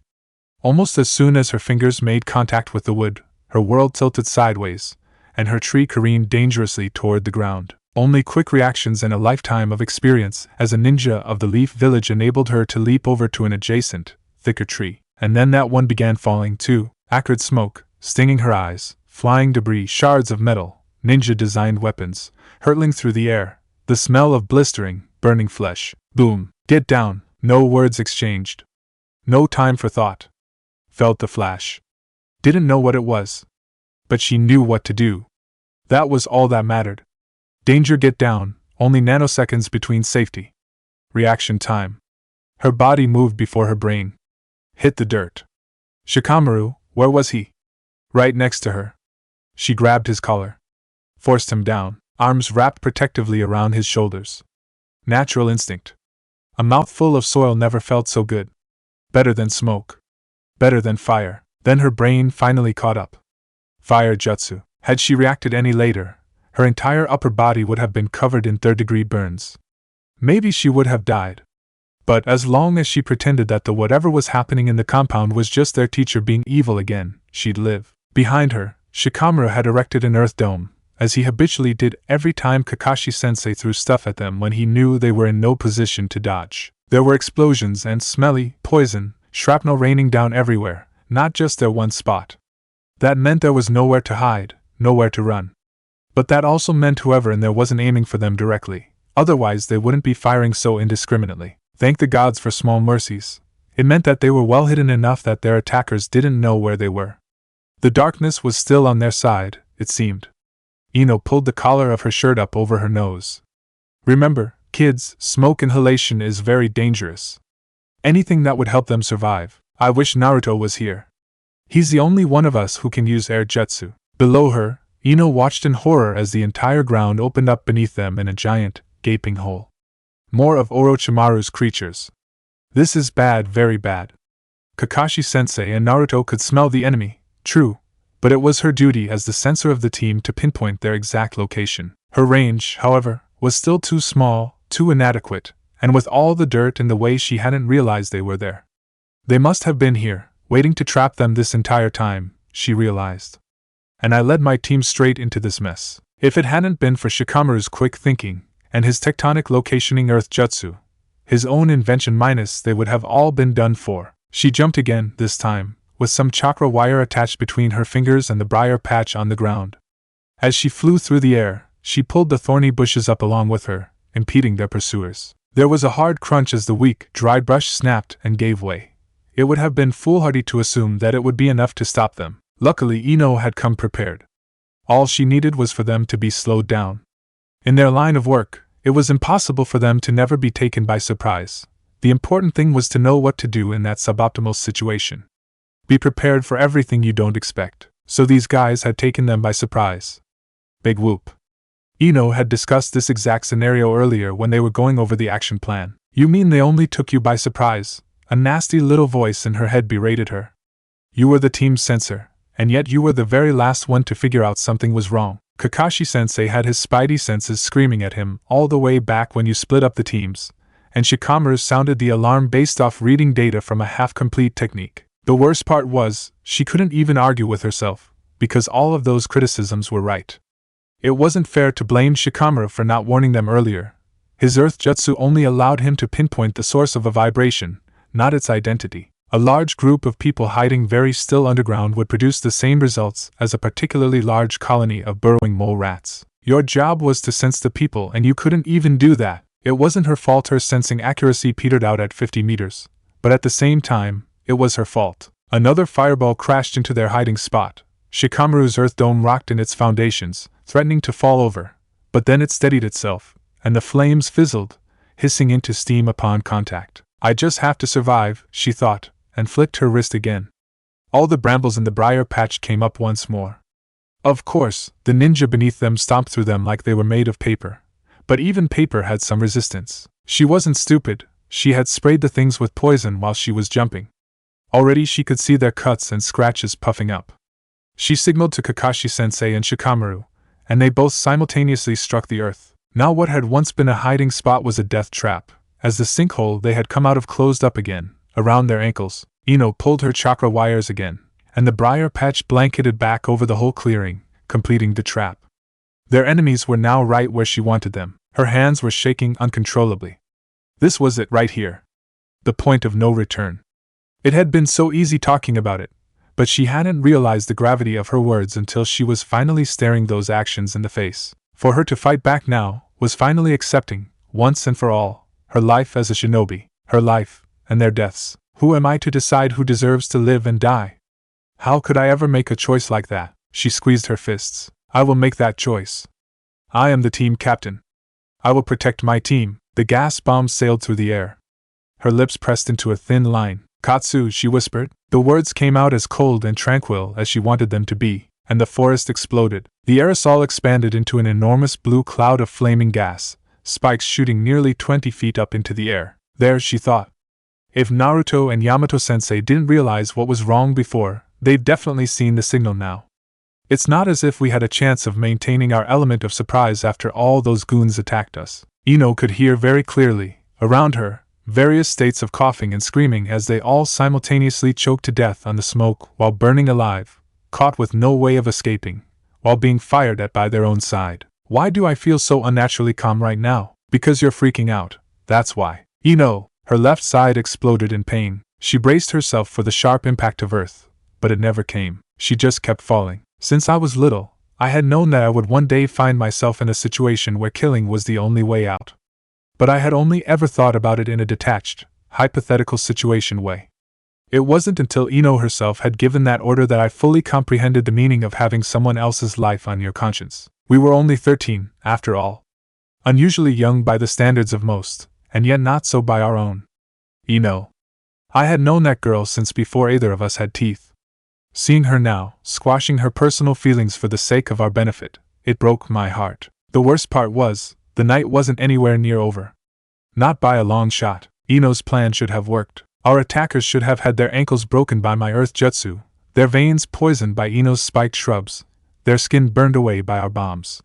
Speaker 1: Almost as soon as her fingers made contact with the wood, her world tilted sideways, and her tree careened dangerously toward the ground. Only quick reactions and a lifetime of experience as a ninja of the Leaf Village enabled her to leap over to an adjacent, thicker tree, and then that one began falling too, acrid smoke, stinging her eyes, flying debris, shards of metal, ninja-designed weapons, hurtling through the air, the smell of blistering, burning flesh. Boom. Get down. No words exchanged. No time for thought. Felt the flash. Didn't know what it was. But she knew what to do. That was all that mattered. Danger, get down, only nanoseconds between safety. Reaction time. Her body moved before her brain. Hit the dirt. Shikamaru, where was he? Right next to her. She grabbed his collar. Forced him down, arms wrapped protectively around his shoulders. Natural instinct. A mouthful of soil never felt so good. Better than smoke. Better than fire. Then her brain finally caught up. Fire jutsu. Had she reacted any later, her entire upper body would have been covered in third-degree burns. Maybe she would have died. But as long as she pretended that the whatever was happening in the compound was just their teacher being evil again, she'd live. Behind her, Shikamaru had erected an earth dome, as he habitually did every time Kakashi-sensei threw stuff at them when he knew they were in no position to dodge. There were explosions and smelly, poison, shrapnel raining down everywhere, not just their one spot. That meant there was nowhere to hide, nowhere to run. But that also meant whoever in there wasn't aiming for them directly, otherwise they wouldn't be firing so indiscriminately. Thank the gods for small mercies. It meant that they were well hidden enough that their attackers didn't know where they were. The darkness was still on their side, it seemed. Ino pulled the collar of her shirt up over her nose. Remember, kids, smoke inhalation is very dangerous. Anything that would help them survive. I wish Naruto was here. He's the only one of us who can use air jutsu. Below her, Ino watched in horror as the entire ground opened up beneath them in a giant, gaping hole. More of Orochimaru's creatures. This is bad, very bad. Kakashi-sensei and Naruto could smell the enemy, true, but it was her duty as the sensor of the team to pinpoint their exact location. Her range, however, was still too small, too inadequate, and with all the dirt in the way she hadn't realized they were there. They must have been here, waiting to trap them this entire time, she realized. And I led my team straight into this mess. If it hadn't been for Shikamaru's quick thinking, and his tectonic locationing earth jutsu, his own invention minus, they would have all been done for. She jumped again, this time, with some chakra wire attached between her fingers and the briar patch on the ground. As she flew through the air, she pulled the thorny bushes up along with her, impeding their pursuers. There was a hard crunch as the weak, dry brush snapped and gave way. It would have been foolhardy to assume that it would be enough to stop them. Luckily, Ino had come prepared. All she needed was for them to be slowed down. In their line of work, it was impossible for them to never be taken by surprise. The important thing was to know what to do in that suboptimal situation. Be prepared for everything you don't expect. So these guys had taken them by surprise. Big whoop. Ino had discussed this exact scenario earlier when they were going over the action plan. You mean they only took you by surprise? A nasty little voice in her head berated her. You were the team's censor, and yet you were the very last one to figure out something was wrong. Kakashi-sensei had his spidey senses screaming at him all the way back when you split up the teams, and Shikamaru sounded the alarm based off reading data from a half-complete technique. The worst part was, she couldn't even argue with herself, because all of those criticisms were right. It wasn't fair to blame Shikamaru for not warning them earlier. His earth jutsu only allowed him to pinpoint the source of a vibration, not its identity. A large group of people hiding very still underground would produce the same results as a particularly large colony of burrowing mole rats. Your job was to sense the people, and you couldn't even do that. It wasn't her fault her sensing accuracy petered out at 50 meters, but at the same time, it was her fault. Another fireball crashed into their hiding spot. Shikamaru's earth dome rocked in its foundations, threatening to fall over, but then it steadied itself, and the flames fizzled, hissing into steam upon contact. I just have to survive, she thought, and flicked her wrist again. All the brambles in the briar patch came up once more. Of course, the ninja beneath them stomped through them like they were made of paper, but even paper had some resistance. She wasn't stupid, she had sprayed the things with poison while she was jumping. Already she could see their cuts and scratches puffing up. She signaled to Kakashi-sensei and Shikamaru, and they both simultaneously struck the earth. Now what had once been a hiding spot was a death trap, as the sinkhole they had come out of closed up again, around their ankles. Ino pulled her chakra wires again, and the briar patch blanketed back over the whole clearing, completing the trap. Their enemies were now right where she wanted them. Her hands were shaking uncontrollably. This was it right here. The point of no return. It had been so easy talking about it, but she hadn't realized the gravity of her words until she was finally staring those actions in the face. For her to fight back now was finally accepting, once and for all, her life as a shinobi, her life, and their deaths. Who am I to decide who deserves to live and die? How could I ever make a choice like that? She squeezed her fists. I will make that choice. I am the team captain. I will protect my team. The gas bombs sailed through the air. Her lips pressed into a thin line. Katsu, she whispered. The words came out as cold and tranquil as she wanted them to be, and the forest exploded. The aerosol expanded into an enormous blue cloud of flaming gas, spikes shooting nearly 20 feet up into the air. There, she thought. If Naruto and Yamato-sensei didn't realize what was wrong before, they've definitely seen the signal now. It's not as if we had a chance of maintaining our element of surprise after all those goons attacked us. Ino could hear very clearly, around her, various states of coughing and screaming as they all simultaneously choked to death on the smoke while burning alive, caught with no way of escaping, while being fired at by their own side. Why do I feel so unnaturally calm right now? Because you're freaking out, that's why. Ino, her left side exploded in pain. She braced herself for the sharp impact of earth, but it never came. She just kept falling. Since I was little, I had known that I would one day find myself in a situation where killing was the only way out. But I had only ever thought about it in a detached, hypothetical situation way. It wasn't until Ino herself had given that order that I fully comprehended the meaning of having someone else's life on your conscience. We were only 13, after all. Unusually young by the standards of most, and yet not so by our own. Ino. I had known that girl since before either of us had teeth. Seeing her now, squashing her personal feelings for the sake of our benefit, it broke my heart. The worst part was, the night wasn't anywhere near over. Not by a long shot. Ino's plan should have worked. Our attackers should have had their ankles broken by my earth jutsu, their veins poisoned by Ino's spiked shrubs, their skin burned away by our bombs.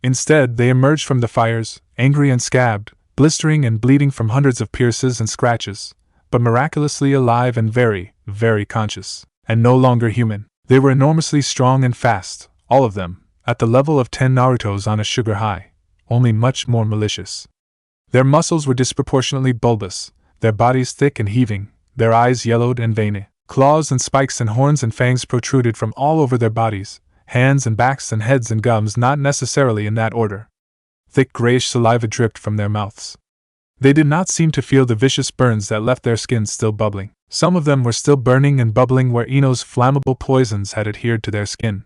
Speaker 1: Instead, they emerged from the fires, angry and scabbed, blistering and bleeding from hundreds of pierces and scratches, but miraculously alive and very, very conscious, and no longer human. They were enormously strong and fast, all of them, at the level of 10 Narutos on a sugar high, only much more malicious. Their muscles were disproportionately bulbous, their bodies thick and heaving, their eyes yellowed and veiny. Claws and spikes and horns and fangs protruded from all over their bodies, hands and backs and heads and gums not necessarily in that order. Thick grayish saliva dripped from their mouths. They did not seem to feel the vicious burns that left their skins still bubbling. Some of them were still burning and bubbling where Ino's flammable poisons had adhered to their skin.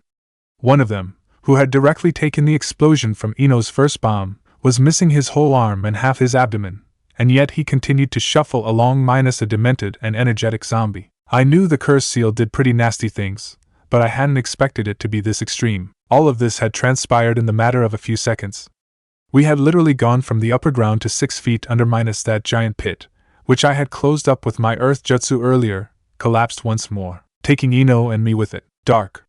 Speaker 1: One of them, who had directly taken the explosion from Ino's first bomb, was missing his whole arm and half his abdomen, and yet he continued to shuffle along minus a demented and energetic zombie. I knew the curse seal did pretty nasty things, but I hadn't expected it to be this extreme. All of this had transpired in the matter of a few seconds. We had literally gone from the upper ground to 6 feet under minus that giant pit, which I had closed up with my earth jutsu earlier, collapsed once more, taking Ino and me with it. Dark.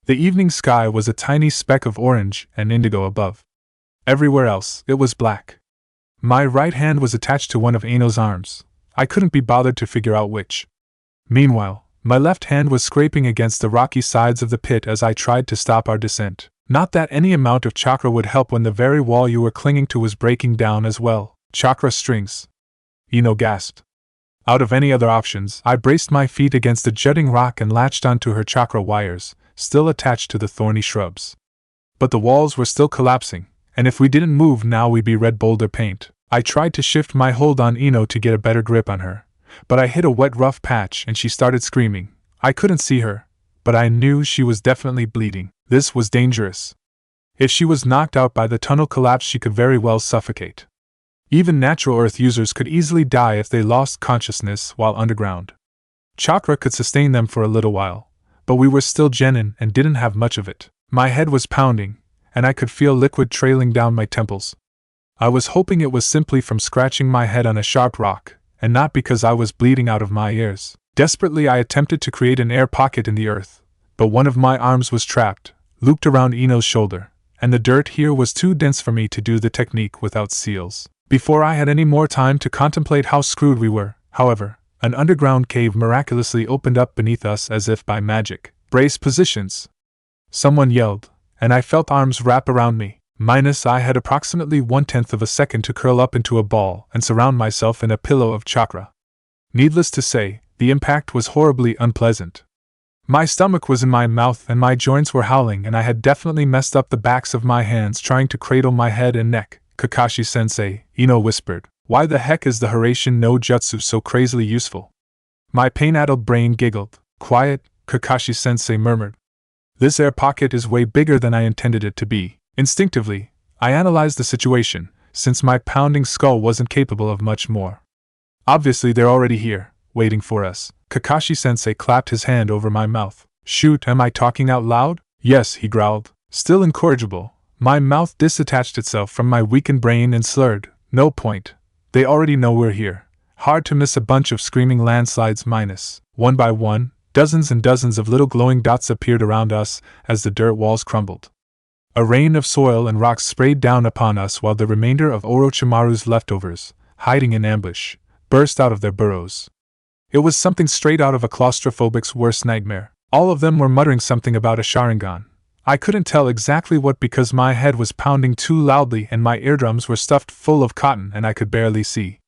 Speaker 1: The evening sky was a tiny speck of orange and indigo above. Everywhere else, it was black. My right hand was attached to one of Ino's arms. I couldn't be bothered to figure out which. Meanwhile, my left hand was scraping against the rocky sides of the pit as I tried to stop our descent. Not that any amount of chakra would help when the very wall you were clinging to was breaking down as well. Chakra strings. Ino gasped. Out of any other options, I braced my feet against a jutting rock and latched onto her chakra wires, still attached to the thorny shrubs. But the walls were still collapsing, and if we didn't move now we'd be red boulder paint. I tried to shift my hold on Ino to get a better grip on her, but I hit a wet rough patch and she started screaming. I couldn't see her, but I knew she was definitely bleeding. This was dangerous. If she was knocked out by the tunnel collapse she could very well suffocate. Even natural earth users could easily die if they lost consciousness while underground. Chakra could sustain them for a little while, but we were still genin and didn't have much of it. My head was pounding, and I could feel liquid trailing down my temples. I was hoping it was simply from scratching my head on a sharp rock, and not because I was bleeding out of my ears. Desperately I attempted to create an air pocket in the earth, but one of my arms was trapped, looped around Ino's shoulder, and the dirt here was too dense for me to do the technique without seals. Before I had any more time to contemplate how screwed we were, however, an underground cave miraculously opened up beneath us as if by magic. Brace positions! Someone yelled, and I felt arms wrap around me. I had approximately 1/10 of a second to curl up into a ball and surround myself in a pillow of chakra. Needless to say, the impact was horribly unpleasant. My stomach was in my mouth and my joints were howling, and I had definitely messed up the backs of my hands trying to cradle my head and neck. Kakashi-sensei, Ino whispered, why the heck is the Hiraishin no Jutsu so crazily useful? My pain-addled brain giggled. Quiet, Kakashi-sensei murmured. This air pocket is way bigger than I intended it to be. Instinctively, I analyzed the situation, since my pounding skull wasn't capable of much more. Obviously they're already here, waiting for us. Kakashi-sensei clapped his hand over my mouth. Shoot, am I talking out loud? Yes, he growled. Still incorrigible, my mouth disattached itself from my weakened brain and slurred. No point. They already know we're here. Hard to miss a bunch of screaming landslides minus. One by one, dozens and dozens of little glowing dots appeared around us as the dirt walls crumbled. A rain of soil and rocks sprayed down upon us while the remainder of Orochimaru's leftovers, hiding in ambush, burst out of their burrows. It was something straight out of a claustrophobic's worst nightmare. All of them were muttering something about a Sharingan. I couldn't tell exactly what because my head was pounding too loudly and my eardrums were stuffed full of cotton and I could barely see.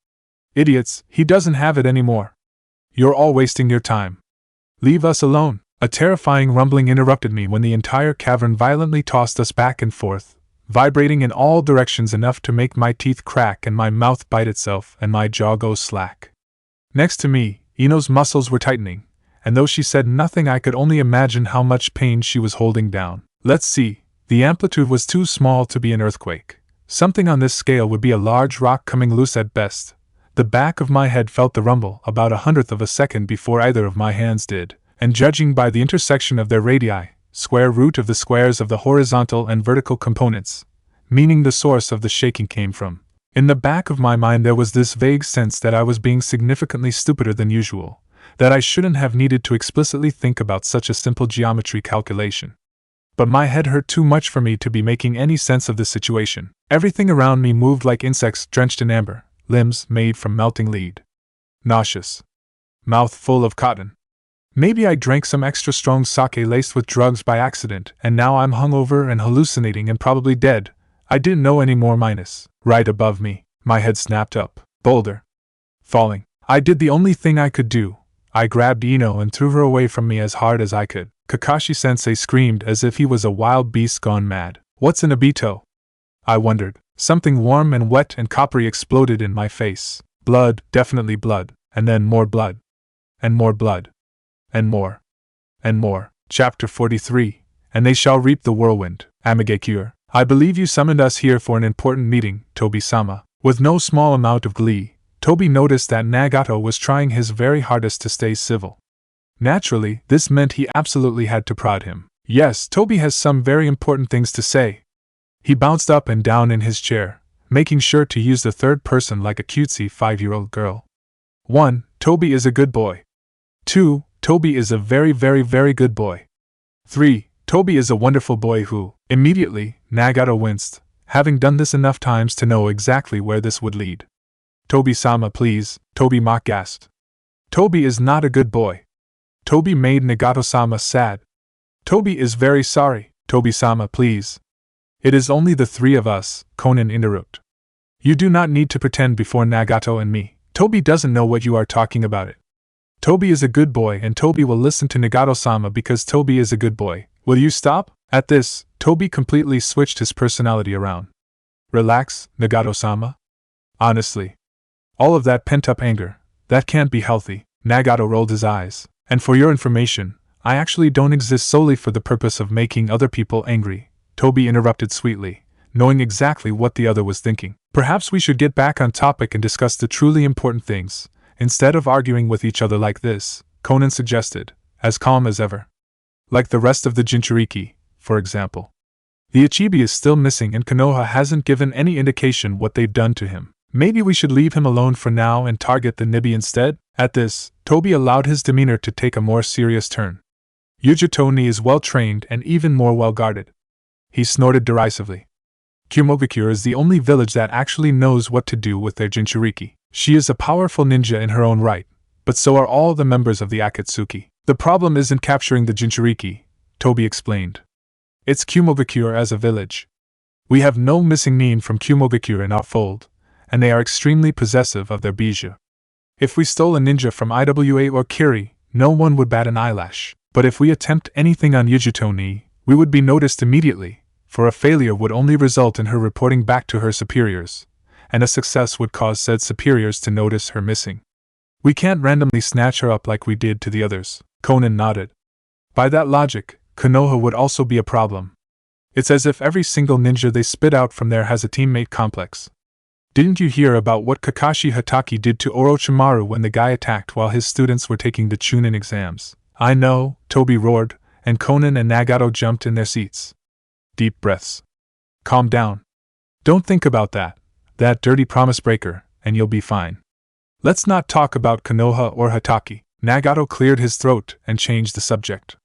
Speaker 1: Idiots, he doesn't have it anymore. You're all wasting your time. Leave us alone. A terrifying rumbling interrupted me when the entire cavern violently tossed us back and forth, vibrating in all directions enough to make my teeth crack and my mouth bite itself and my jaw go slack. Next to me, Ino's muscles were tightening, and though she said nothing, I could only imagine how much pain she was holding down. Let's see, the amplitude was too small to be an earthquake. Something on this scale would be a large rock coming loose at best. The back of my head felt the rumble about 1/100 of a second before either of my hands did, and judging by the intersection of their radii, square root of the squares of the horizontal and vertical components, meaning the source of the shaking came from. In the back of my mind there was this vague sense that I was being significantly stupider than usual, that I shouldn't have needed to explicitly think about such a simple geometry calculation. But my head hurt too much for me to be making any sense of the situation. Everything around me moved like insects drenched in amber, limbs made from melting lead. Nauseous. Mouth full of cotton. Maybe I drank some extra strong sake laced with drugs by accident, and now I'm hungover and hallucinating and probably dead. I didn't know any more. Right above me, my head snapped up. Boulder. Falling. I did the only thing I could do. I grabbed Ino and threw her away from me as hard as I could. Kakashi-sensei screamed as if he was a wild beast gone mad. What's an Obito? I wondered. Something warm and wet and coppery exploded in my face. Blood, definitely blood, and then more blood. And more blood. And more. And more. Chapter 43. And they shall reap the whirlwind. Amigekure. I believe you summoned us here for an important meeting, Tobi-sama. With no small amount of glee, Tobi noticed that Nagato was trying his very hardest to stay civil. Naturally, this meant he absolutely had to prod him. Yes, Tobi has some very important things to say. He bounced up and down in his chair, making sure to use the third person like a cutesy 5-year-old girl. 1. Tobi is a good boy. 2. Tobi is a very, very, very good boy. 3. Tobi is a wonderful boy who... Immediately, Nagato winced, having done this enough times to know exactly where this would lead. Tobi-sama, please, Tobi mock gasped. Tobi is not a good boy. Tobi made Nagato-sama sad. Tobi is very sorry, Tobi-sama, please. It is only the three of us, Konan interrupted. You do not need to pretend before Nagato and me. Tobi doesn't know what you are talking about. Tobi is a good boy and Tobi will listen to Nagato-sama because Tobi is a good boy. Will you stop? At this, Tobi completely switched his personality around. Relax, Nagato-sama. Honestly. All of that pent-up anger, that can't be healthy. Nagato rolled his eyes. And for your information, I actually don't exist solely for the purpose of making other people angry, Tobi interrupted sweetly, knowing exactly what the other was thinking. Perhaps we should get back on topic and discuss the truly important things, instead of arguing with each other like this, Konan suggested, as calm as ever. Like the rest of the Jinchuriki, for example. The Ichibi is still missing and Konoha hasn't given any indication what they've done to him. Maybe we should leave him alone for now and target the Nibi instead? At this, Tobi allowed his demeanor to take a more serious turn. Yujutoni is well trained and even more well guarded. He snorted derisively. Kumogakure is the only village that actually knows what to do with their Jinchuriki. She is a powerful ninja in her own right, but so are all the members of the Akatsuki. The problem isn't capturing the Jinchuriki, Tobi explained. It's Kumogakure as a village. We have no missing nin from Kumogakure in our fold, and they are extremely possessive of their bijou. If we stole a ninja from Iwa or Kiri, no one would bat an eyelash. But if we attempt anything on Yujutoni, we would be noticed immediately, for a failure would only result in her reporting back to her superiors, and a success would cause said superiors to notice her missing. We can't randomly snatch her up like we did to the others, Konan nodded. By that logic, Konoha would also be a problem. It's as if every single ninja they spit out from there has a teammate complex. Didn't you hear about what Kakashi Hatake did to Orochimaru when the guy attacked while his students were taking the Chunin exams? I know, Tobi roared, and Konan and Nagato jumped in their seats. Deep breaths. Calm down. Don't think about that dirty promise breaker, and you'll be fine. Let's not talk about Konoha or Hatake. Nagato cleared his throat and changed the subject.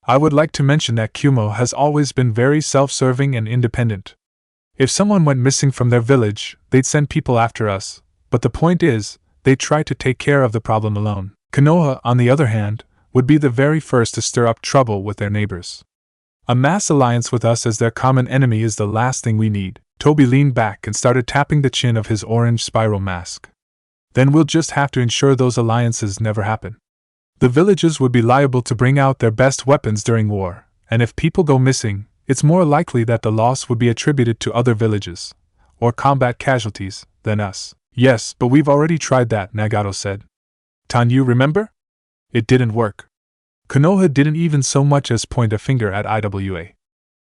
Speaker 1: I would like to mention that Kumo has always been very self-serving and independent. If someone went missing from their village, they'd send people after us, but the point is, they try to take care of the problem alone. Konoha, on the other hand, would be the very first to stir up trouble with their neighbors. A mass alliance with us as their common enemy is the last thing we need. Tobi leaned back and started tapping the chin of his orange spiral mask. Then we'll just have to ensure those alliances never happen. The villages would be liable to bring out their best weapons during war, and if people go missing, it's more likely that the loss would be attributed to other villages, or combat casualties, than us. Yes, but we've already tried that, Nagato said. Tanyu, remember? It didn't work. Konoha didn't even so much as point a finger at IWA.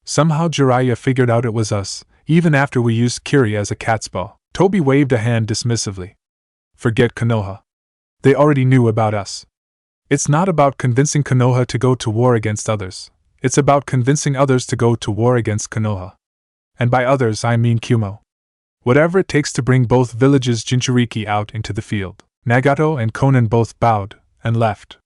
Speaker 1: Somehow Jiraiya figured out it was us, even after we used Kiri as a cat's paw. Toby waved a hand dismissively. Forget Konoha. They already knew about us. It's not about convincing Konoha to go to war against others. It's about convincing others to go to war against Konoha. And by others I mean Kumo. Whatever it takes to bring both villages Jinchuriki out into the field. Nagato and Konan both bowed and left.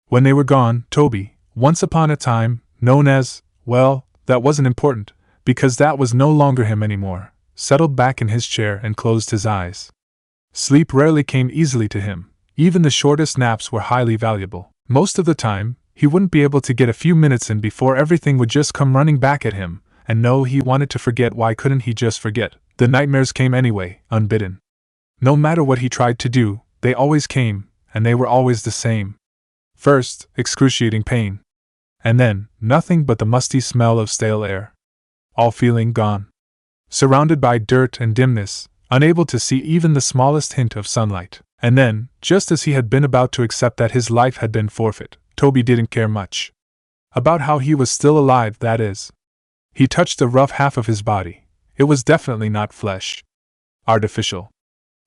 Speaker 1: When they were gone, Toby, once upon a time, known as, well, that wasn't important, because that was no longer him anymore, settled back in his chair and closed his eyes. Sleep rarely came easily to him. Even the shortest naps were highly valuable. Most of the time, he wouldn't be able to get a few minutes in before everything would just come running back at him, and no, he wanted to forget. Why couldn't he just forget? The nightmares came anyway, unbidden. No matter what he tried to do, they always came, and they were always the same. First, excruciating pain. And then, nothing but the musty smell of stale air. All feeling gone. Surrounded by dirt and dimness, unable to see even the smallest hint of sunlight. And then, just as he had been about to accept that his life had been forfeit, Toby didn't care much. About how he was still alive, that is. He touched the rough half of his body. It was definitely not flesh. Artificial.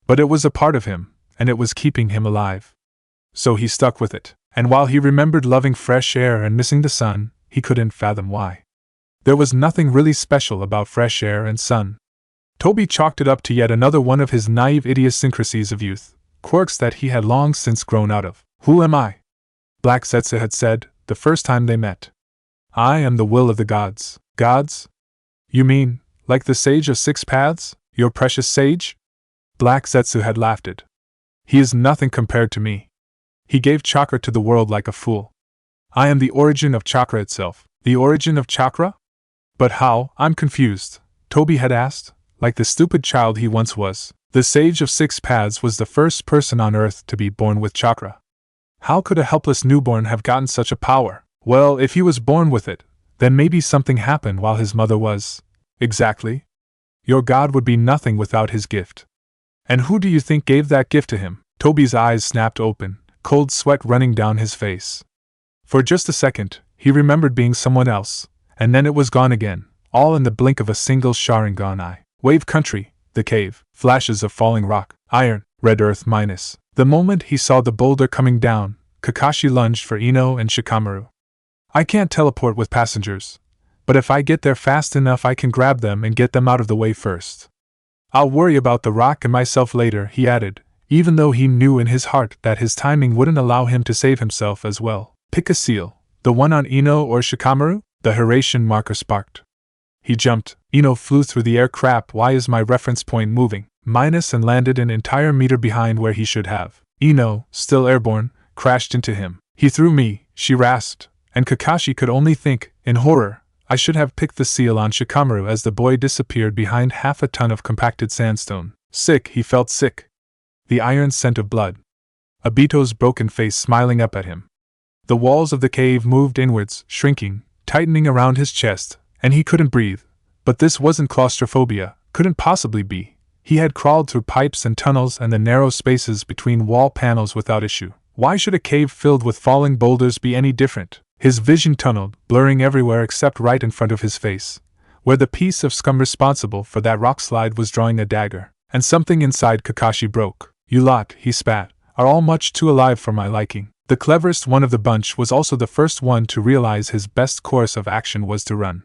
Speaker 1: But it was a part of him, and it was keeping him alive. So he stuck with it, and while he remembered loving fresh air and missing the sun, he couldn't fathom why. There was nothing really special about fresh air and sun. Toby chalked it up to yet another one of his naive idiosyncrasies of youth, quirks that he had long since grown out of. Who am I? Black Zetsu had said, the first time they met. I am the will of the gods. Gods? You mean, like the sage of six paths, your precious sage? Black Zetsu had laughed it. He is nothing compared to me. He gave chakra to the world like a fool. I am the origin of chakra itself. The origin of chakra? But how? I'm confused, Toby had asked, like the stupid child he once was. The sage of six paths was the first person on earth to be born with chakra. How could a helpless newborn have gotten such a power? Well, if he was born with it, then maybe something happened while his mother was. Exactly. Your god would be nothing without his gift. And who do you think gave that gift to him? Toby's eyes snapped open, cold sweat running down his face. For just a second, he remembered being someone else, and then it was gone again, all in the blink of a single Sharingan eye. Wave country, the cave, flashes of falling rock, iron, red earth minus. The moment he saw the boulder coming down, Kakashi lunged for Ino and Shikamaru. I can't teleport with passengers, but if I get there fast enough I can grab them and get them out of the way first. I'll worry about the rock and myself later, he added, even though he knew in his heart that his timing wouldn't allow him to save himself as well. Pick a seal, the one on Ino or Shikamaru? The Horatian marker sparked. He jumped. Ino flew through the air. Crap, why is my reference point moving? Minus, and landed an entire meter behind where he should have. Ino, still airborne, crashed into him. He threw me, she rasped, and Kakashi could only think, in horror, I should have picked the seal on Shikamaru as the boy disappeared behind half a ton of compacted sandstone. Sick, he felt sick. The iron scent of blood. Obito's broken face smiling up at him. The walls of the cave moved inwards, shrinking, tightening around his chest, and he couldn't breathe. But this wasn't claustrophobia, couldn't possibly be. He had crawled through pipes and tunnels and the narrow spaces between wall panels without issue. Why should a cave filled with falling boulders be any different? His vision tunneled, blurring everywhere except right in front of his face, where the piece of scum responsible for that rock slide was drawing a dagger, and something inside Kakashi broke. You lot, he spat, are all much too alive for my liking. The cleverest one of the bunch was also the first one to realize his best course of action was to run.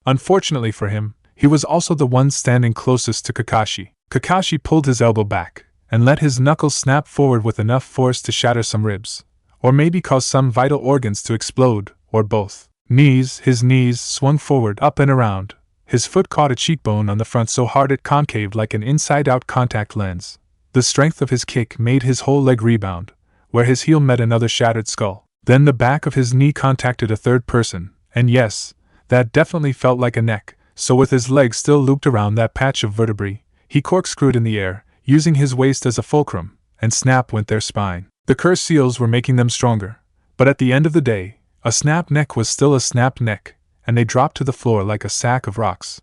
Speaker 1: Unfortunately for him, he was also the one standing closest to Kakashi. Kakashi pulled his elbow back, and let his knuckles snap forward with enough force to shatter some ribs, or maybe cause some vital organs to explode, or both. His knees swung forward, up and around. His foot caught a cheekbone on the front so hard it concaved like an inside-out contact lens. The strength of his kick made his whole leg rebound, where his heel met another shattered skull. Then the back of his knee contacted a third person, and yes, that definitely felt like a neck, so with his leg still looped around that patch of vertebrae, he corkscrewed in the air, using his waist as a fulcrum, and snap went their spine. The curse seals were making them stronger, but at the end of the day, a snapped neck was still a snapped neck, and they dropped to the floor like a sack of rocks.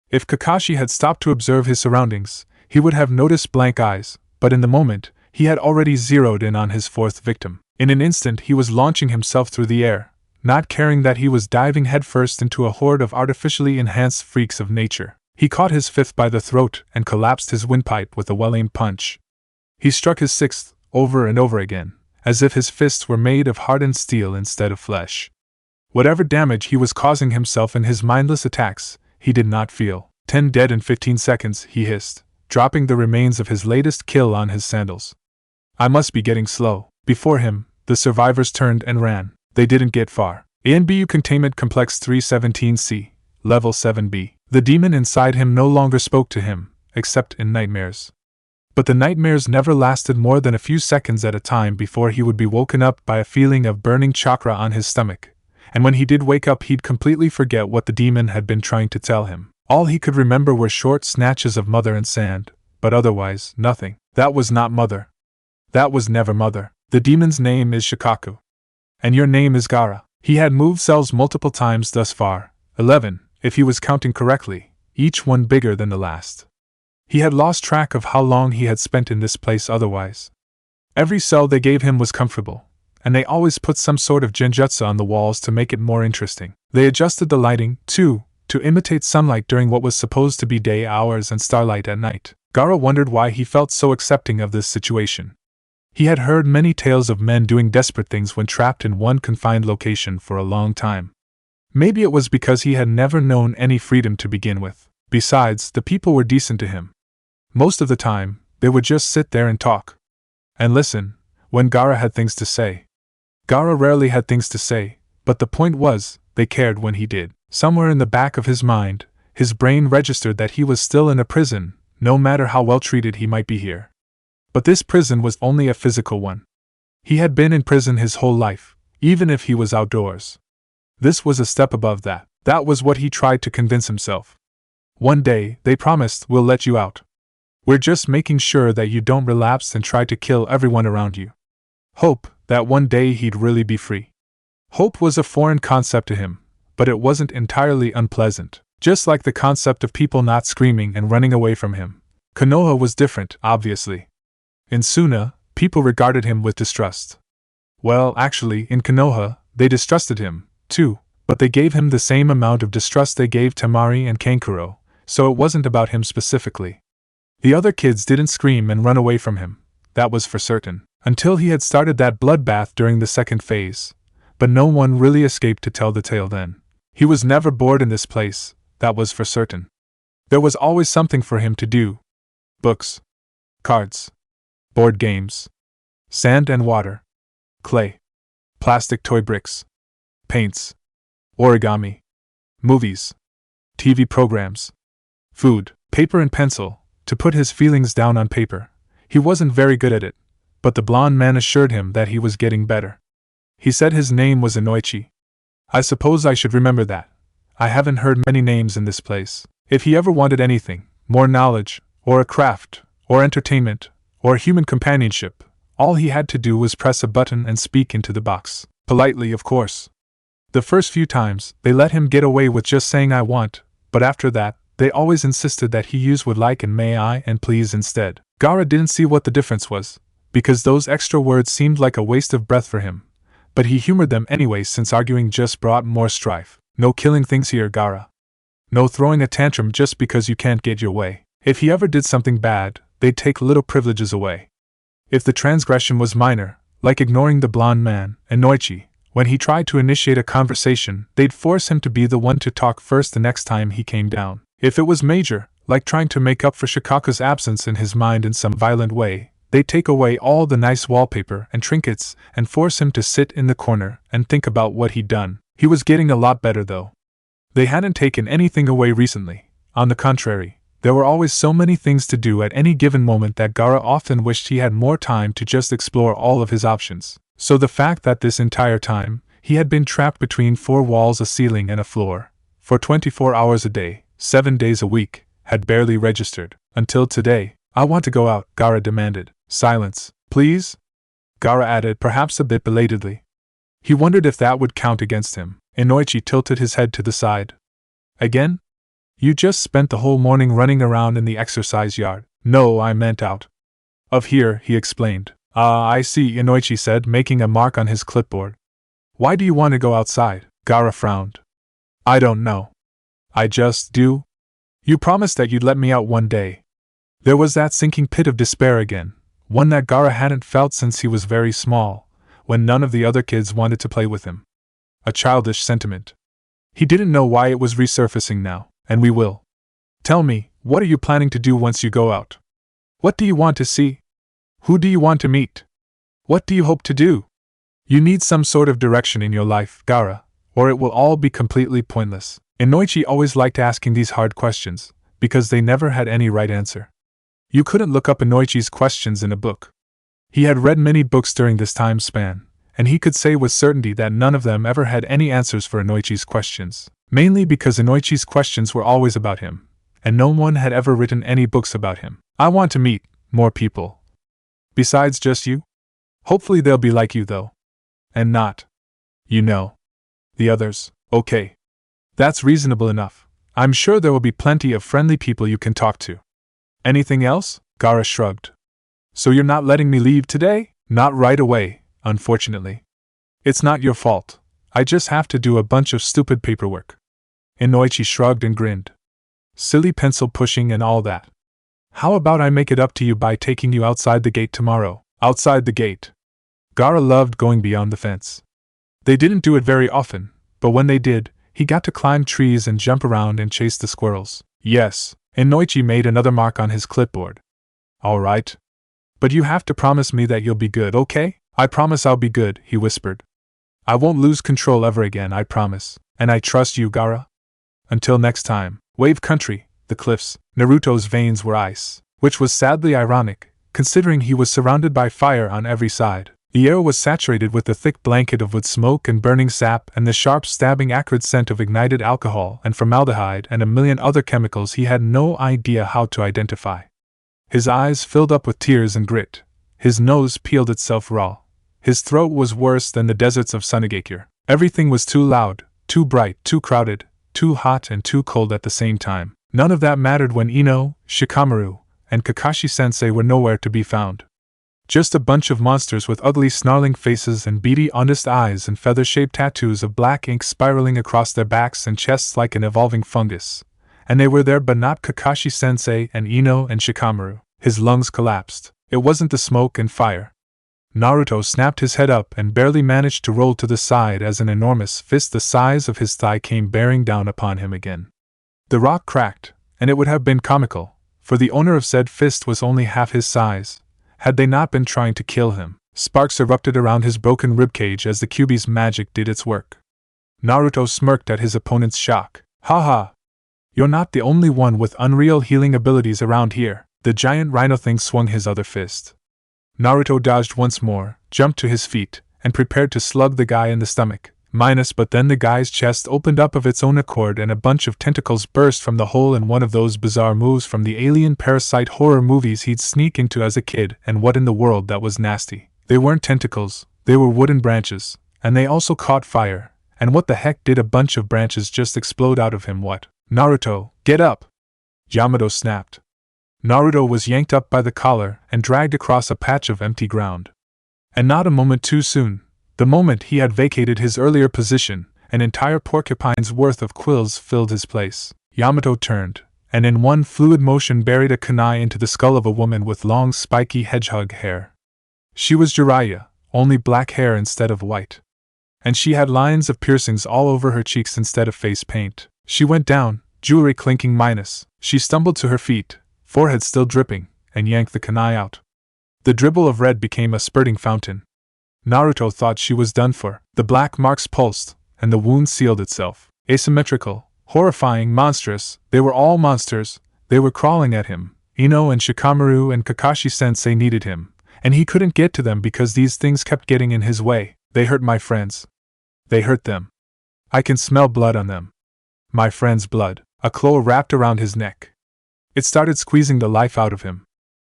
Speaker 1: If Kakashi had stopped to observe his surroundings, he would have noticed blank eyes, but in the moment, he had already zeroed in on his fourth victim. In an instant he was launching himself through the air, not caring that he was diving headfirst into a horde of artificially enhanced freaks of nature. He caught his fifth by the throat and collapsed his windpipe with a well-aimed punch. He struck his sixth, over and over again, as if his fists were made of hardened steel instead of flesh. Whatever damage he was causing himself in his mindless attacks, he did not feel. 10 dead in 15 seconds, he hissed, dropping the remains of his latest kill on his sandals. I must be getting slow. Before him, the survivors turned and ran. They didn't get far. ANBU Containment Complex 317C, Level 7B. The demon inside him no longer spoke to him, except in nightmares. But the nightmares never lasted more than a few seconds at a time before he would be woken up by a feeling of burning chakra on his stomach, and when he did wake up he'd completely forget what the demon had been trying to tell him. All he could remember were short snatches of mother and sand, but otherwise, nothing. That was not mother. That was never mother. The demon's name is Shikaku. And your name is Gara. He had moved cells multiple times thus far, 11, if he was counting correctly, each one bigger than the last. He had lost track of how long he had spent in this place otherwise. Every cell they gave him was comfortable, and they always put some sort of genjutsu on the walls to make it more interesting. They adjusted the lighting, too, to imitate sunlight during what was supposed to be day hours and starlight at night. Gara wondered why he felt so accepting of this situation. He had heard many tales of men doing desperate things when trapped in one confined location for a long time. Maybe it was because he had never known any freedom to begin with. Besides, the people were decent to him. Most of the time, they would just sit there and talk. And listen, when Gara had things to say. Gara rarely had things to say, but the point was, they cared when he did. Somewhere in the back of his mind, his brain registered that he was still in a prison, no matter how well treated he might be here. But this prison was only a physical one. He had been in prison his whole life, even if he was outdoors. This was a step above that. That was what he tried to convince himself. One day, they promised, we'll let you out. We're just making sure that you don't relapse and try to kill everyone around you. Hope that one day he'd really be free. Hope was a foreign concept to him, but it wasn't entirely unpleasant. Just like the concept of people not screaming and running away from him. Konoha was different, obviously. In Suna, people regarded him with distrust. Well, actually, in Konoha, they distrusted him, too, but they gave him the same amount of distrust they gave Temari and Kankuro, so it wasn't about him specifically. The other kids didn't scream and run away from him, that was for certain, until he had started that bloodbath during the second phase, but no one really escaped to tell the tale then. He was never bored in this place, that was for certain. There was always something for him to do. Books. Cards. Board games. Sand and water. Clay. Plastic toy bricks. Paints. Origami. Movies. TV programs. Food. Paper and pencil, to put his feelings down on paper. He wasn't very good at it, but the blonde man assured him that he was getting better. He said his name was Inoichi. I suppose I should remember that. I haven't heard many names in this place. If he ever wanted anything, more knowledge, or a craft, or entertainment, or human companionship, all he had to do was press a button and speak into the box. Politely, of course. The first few times, they let him get away with just saying I want, but after that, they always insisted that he use would like and may I and please instead. Gara didn't see what the difference was, because those extra words seemed like a waste of breath for him, but he humored them anyway since arguing just brought more strife. No killing things here, Gara. No throwing a tantrum just because you can't get your way. If he ever did something bad, they'd take little privileges away. If the transgression was minor, like ignoring the blonde man, Inoichi, when he tried to initiate a conversation, they'd force him to be the one to talk first the next time he came down. If it was major, like trying to make up for Shikaku's absence in his mind in some violent way, they'd take away all the nice wallpaper and trinkets and force him to sit in the corner and think about what he'd done. He was getting a lot better though. They hadn't taken anything away recently. On the contrary, there were always so many things to do at any given moment that Gara often wished he had more time to just explore all of his options. So the fact that this entire time, he had been trapped between four walls, a ceiling and a floor, for 24 hours a day, 7 days a week, had barely registered. Until today. I want to go out, Gara demanded. Silence, please? Gaara added, perhaps a bit belatedly. He wondered if that would count against him. Inoichi tilted his head to the side. Again? You just spent the whole morning running around in the exercise yard. No, I meant out of here, he explained. Ah, I see, Inoichi said, making a mark on his clipboard. Why do you want to go outside? Gaara frowned. I don't know. I just do. You promised that you'd let me out one day. There was that sinking pit of despair again, one that Gaara hadn't felt since he was very small, when none of the other kids wanted to play with him. A childish sentiment. He didn't know why it was resurfacing now, and we will. Tell me, what are you planning to do once you go out? What do you want to see? Who do you want to meet? What do you hope to do? You need some sort of direction in your life, Gaara, or it will all be completely pointless. Inoichi always liked asking these hard questions, because they never had any right answer. You couldn't look up Inoichi's questions in a book. He had read many books during this time span, and he could say with certainty that none of them ever had any answers for Inoichi's questions, mainly because Inoichi's questions were always about him, and no one had ever written any books about him. I want to meet more people. Besides just you? Hopefully they'll be like you, though. And not, the others. Okay. That's reasonable enough. I'm sure there will be plenty of friendly people you can talk to. Anything else? Gaara shrugged. So you're not letting me leave today? Not right away, unfortunately. It's not your fault. I just have to do a bunch of stupid paperwork. Inoichi shrugged and grinned. Silly pencil pushing and all that. How about I make it up to you by taking you outside the gate tomorrow? Outside the gate. Gaara loved going beyond the fence. They didn't do it very often, but when they did, he got to climb trees and jump around and chase the squirrels. Yes, Inoichi made another mark on his clipboard. All right. But you have to promise me that you'll be good, okay? I promise I'll be good, he whispered. I won't lose control ever again, I promise. And I trust you, Gaara. Until next time. Wave country, the cliffs. Naruto's veins were ice, which was sadly ironic, considering he was surrounded by fire on every side. The air was saturated with a thick blanket of wood smoke and burning sap and the sharp stabbing acrid scent of ignited alcohol and formaldehyde and a million other chemicals he had no idea how to identify. His eyes filled up with tears and grit. His nose peeled itself raw. His throat was worse than the deserts of Sunagakure. Everything was too loud, too bright, too crowded, too hot and too cold at the same time. None of that mattered when Ino, Shikamaru, and Kakashi-sensei were nowhere to be found. Just a bunch of monsters with ugly snarling faces and beady honest eyes and feather-shaped tattoos of black ink spiraling across their backs and chests like an evolving fungus. And they were there but not Kakashi-sensei and Ino and Shikamaru. His lungs collapsed. It wasn't the smoke and fire. Naruto snapped his head up and barely managed to roll to the side as an enormous fist the size of his thigh came bearing down upon him again. The rock cracked, and it would have been comical, for the owner of said fist was only half his size, had they not been trying to kill him. Sparks erupted around his broken ribcage as the Kyuubi's magic did its work. Naruto smirked at his opponent's shock. Haha! You're not the only one with unreal healing abilities around here. The giant rhino thing swung his other fist. Naruto dodged once more, jumped to his feet, and prepared to slug the guy in the stomach. But then the guy's chest opened up of its own accord and a bunch of tentacles burst from the hole in one of those bizarre moves from the alien parasite horror movies he'd sneak into as a kid. And what in the world, that was nasty. They weren't tentacles, they were wooden branches, and they also caught fire. And what the heck did a bunch of branches just explode out of him? What? Naruto, get up! Yamato snapped. Naruto was yanked up by the collar and dragged across a patch of empty ground. And not a moment too soon. The moment he had vacated his earlier position, an entire porcupine's worth of quills filled his place. Yamato turned, and in one fluid motion buried a kunai into the skull of a woman with long spiky hedgehog hair. She was Jiraiya, only black hair instead of white. And she had lines of piercings all over her cheeks instead of face paint. She went down, jewelry clinking minus. She stumbled to her feet, forehead still dripping, and yanked the kunai out. The dribble of red became a spurting fountain. Naruto thought she was done for. The black marks pulsed, and the wound sealed itself. Asymmetrical, horrifying, monstrous, they were all monsters. They were crawling at him. Ino and Shikamaru and Kakashi-sensei needed him, and he couldn't get to them because these things kept getting in his way. They hurt my friends. They hurt them. I can smell blood on them. My friend's blood. A claw wrapped around his neck. It started squeezing the life out of him.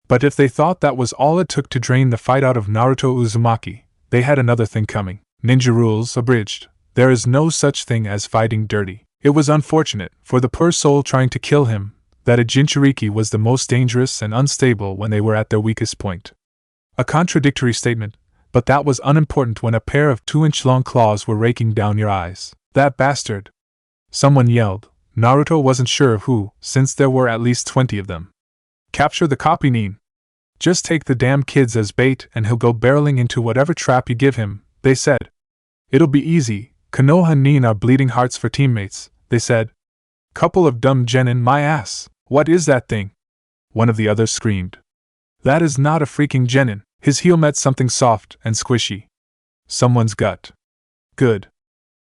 Speaker 1: But if they thought that was all it took to drain the fight out of Naruto Uzumaki, they had another thing coming. Ninja rules abridged. There is no such thing as fighting dirty. It was unfortunate, for the poor soul trying to kill him, that a Jinchuriki was the most dangerous and unstable when they were at their weakest point. A contradictory statement, but that was unimportant when a pair of 2-inch-long claws were raking down your eyes. That bastard! Someone yelled. Naruto wasn't sure who, since there were at least 20 of them. Capture the copy, Nin. Just take the damn kids as bait and he'll go barreling into whatever trap you give him, they said. It'll be easy, Konoha and Nin are bleeding hearts for teammates, they said. Couple of dumb genin, my ass. What is that thing? One of the others screamed. That is not a freaking genin. His heel met something soft and squishy. Someone's gut. Good.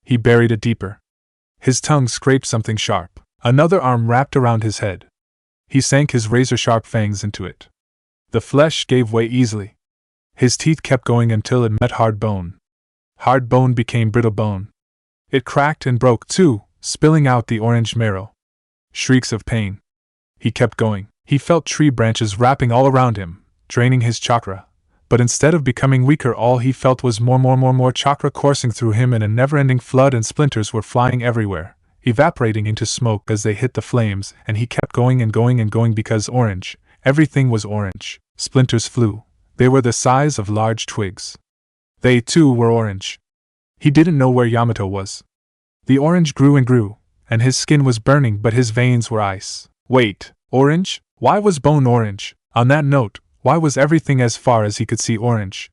Speaker 1: He buried it deeper. His tongue scraped something sharp. Another arm wrapped around his head. He sank his razor-sharp fangs into it. The flesh gave way easily. His teeth kept going until it met hard bone. Hard bone became brittle bone. It cracked and broke too, spilling out the orange marrow. Shrieks of pain. He kept going. He felt tree branches wrapping all around him, draining his chakra. But instead of becoming weaker, all he felt was more chakra coursing through him in a never-ending flood, and splinters were flying everywhere, evaporating into smoke as they hit the flames, and he kept going and going and going because orange. Everything was orange. Splinters flew. They were the size of large twigs. They, too, were orange. He didn't know where Yamato was. The orange grew and grew, and his skin was burning, but his veins were ice. Wait, orange? Why was bone orange? On that note, why was everything as far as he could see orange?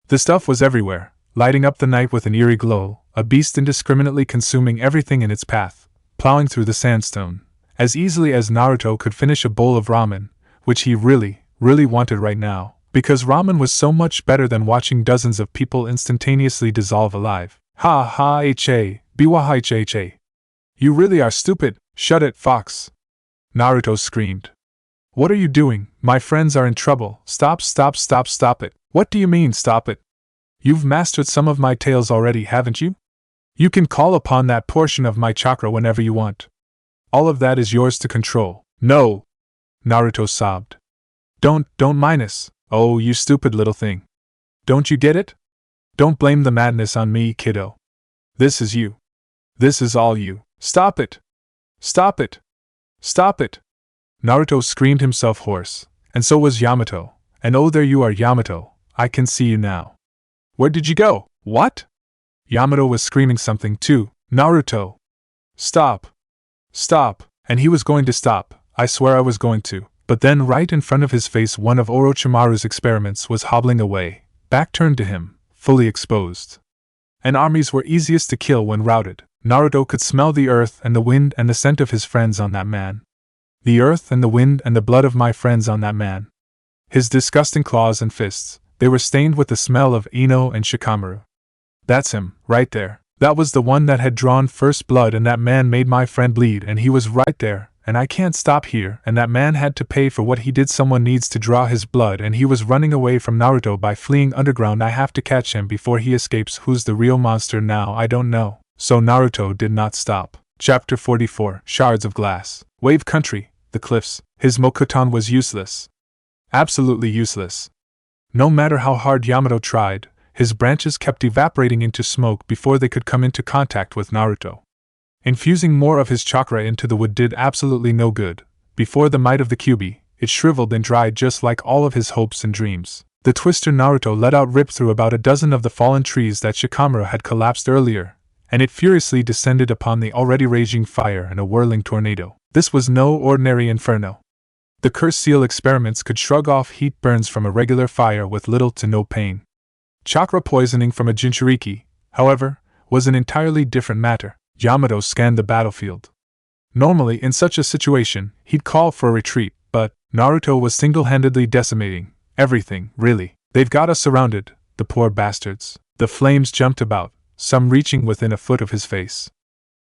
Speaker 1: The stuff was everywhere, lighting up the night with an eerie glow, a beast indiscriminately consuming everything in its path, plowing through the sandstone, as easily as Naruto could finish a bowl of ramen, which he really wanted right now, because ramen was so much better than watching dozens of people instantaneously dissolve alive. Ha ha ha, biwa. You really are stupid, shut it, fox! Naruto screamed. What are you doing? My friends are in trouble. Stop it. What do you mean, stop it? You've mastered some of my tales already, haven't you? You can call upon that portion of my chakra whenever you want. All of that is yours to control. No! Naruto sobbed. Don't minus. Oh, you stupid little thing. Don't you get it? Don't blame the madness on me, kiddo. This is you. This is all you. Stop it! Stop it! Stop it! Naruto screamed himself hoarse, and so was Yamato. And oh, there you are, Yamato. I can see you now. Where did you go? What? Yamato was screaming something too. Naruto! Stop! Stop! And he was going to stop. I swear I was going to. But then right in front of his face, one of Orochimaru's experiments was hobbling away, back turned to him, fully exposed. And armies were easiest to kill when routed. Naruto could smell the earth and the wind and the scent of his friends on that man. The earth and the wind and the blood of my friends on that man. His disgusting claws and fists, they were stained with the smell of Ino and Shikamaru. That's him, right there. That was the one that had drawn first blood, and that man made my friend bleed, and he was right there, and I can't stop here, and that man had to pay for what he did. Someone needs to draw his blood, and he was running away from Naruto by fleeing underground. I have to catch him before he escapes. Who's the real monster now? I don't know. So Naruto did not stop. Chapter 44. Shards of Glass. Wave Country. The cliffs. His Mokuton was useless. Absolutely useless. No matter how hard Yamato tried, his branches kept evaporating into smoke before they could come into contact with Naruto. Infusing more of his chakra into the wood did absolutely no good. Before the might of the Kyuubi, it shriveled and dried just like all of his hopes and dreams. The twister Naruto let out ripped through about a dozen of the fallen trees that Shikamaru had collapsed earlier, and it furiously descended upon the already raging fire in a whirling tornado. This was no ordinary inferno. The cursed seal experiments could shrug off heat burns from a regular fire with little to no pain. Chakra poisoning from a Jinchuriki, however, was an entirely different matter. Yamato scanned the battlefield. Normally, in such a situation, he'd call for a retreat, but Naruto was single-handedly decimating everything, really. They've got us surrounded, the poor bastards. The flames jumped about, some reaching within a foot of his face.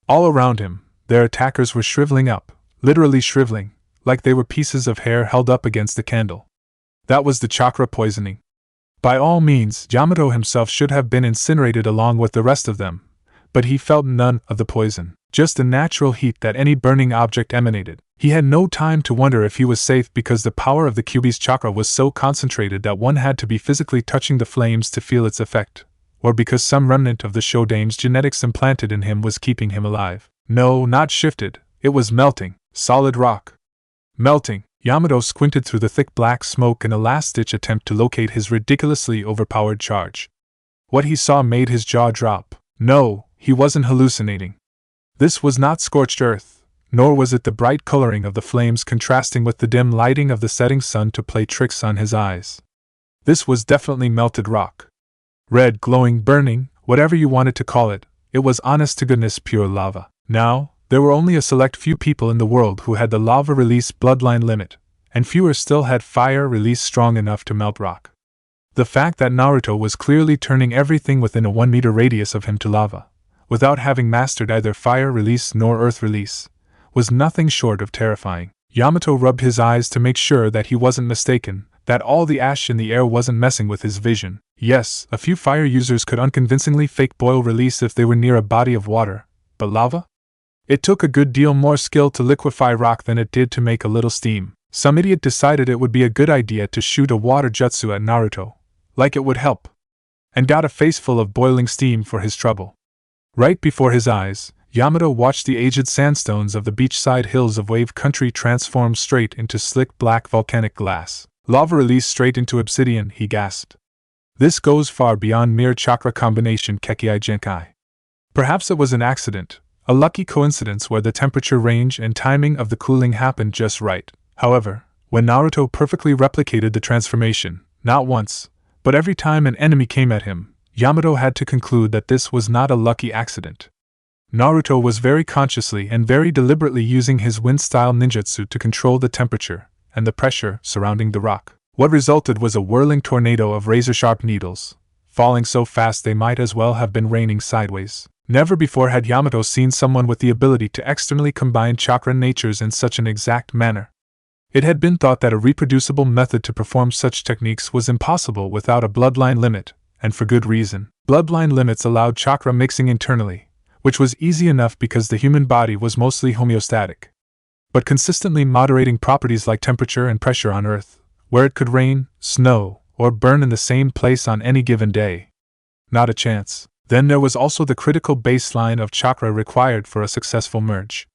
Speaker 1: All around him, their attackers were shriveling up, literally shriveling, like they were pieces of hair held up against a candle. That was the chakra poisoning. By all means, Yamato himself should have been incinerated along with the rest of them, but he felt none of the poison. Just the natural heat that any burning object emanated. He had no time to wonder if he was safe because the power of the Kyuubi's chakra was so concentrated that one had to be physically touching the flames to feel its effect, or because some remnant of the Shodame's genetics implanted in him was keeping him alive. No, not shifted, it was melting, solid rock. Melting. Yamato squinted through the thick black smoke in a last-ditch attempt to locate his ridiculously overpowered charge. What he saw made his jaw drop. No, he wasn't hallucinating. This was not scorched earth, nor was it the bright coloring of the flames contrasting with the dim lighting of the setting sun to play tricks on his eyes. This was definitely melted rock. Red, glowing, burning, whatever you wanted to call it, it was honest-to-goodness pure lava. Now, there were only a select few people in the world who had the lava release bloodline limit, and fewer still had fire release strong enough to melt rock. The fact that Naruto was clearly turning everything within a 1-meter radius of him to lava, without having mastered either fire release nor earth release, was nothing short of terrifying. Yamato rubbed his eyes to make sure that he wasn't mistaken, that all the ash in the air wasn't messing with his vision. Yes, a few fire users could unconvincingly fake boil release if they were near a body of water, but lava? It took a good deal more skill to liquefy rock than it did to make a little steam. Some idiot decided it would be a good idea to shoot a water jutsu at Naruto, like it would help, and got a face full of boiling steam for his trouble. Right before his eyes, Yamato watched the aged sandstones of the beachside hills of Wave Country transform straight into slick black volcanic glass. Lava release straight into obsidian, he gasped. This goes far beyond mere chakra combination Kekkei Genkai. Perhaps it was an accident, a lucky coincidence where the temperature range and timing of the cooling happened just right. However, when Naruto perfectly replicated the transformation, not once, but every time an enemy came at him, Yamato had to conclude that this was not a lucky accident. Naruto was very consciously and very deliberately using his wind-style ninjutsu to control the temperature and the pressure surrounding the rock. What resulted was a whirling tornado of razor-sharp needles, falling so fast they might as well have been raining sideways. Never before had Yamato seen someone with the ability to externally combine chakra natures in such an exact manner. It had been thought that a reproducible method to perform such techniques was impossible without a bloodline limit, and for good reason. Bloodline limits allowed chakra mixing internally, which was easy enough because the human body was mostly homeostatic. But consistently moderating properties like temperature and pressure on Earth, where it could rain, snow, or burn in the same place on any given day. Not a chance. Then there was also the critical baseline of chakra required for a successful merge.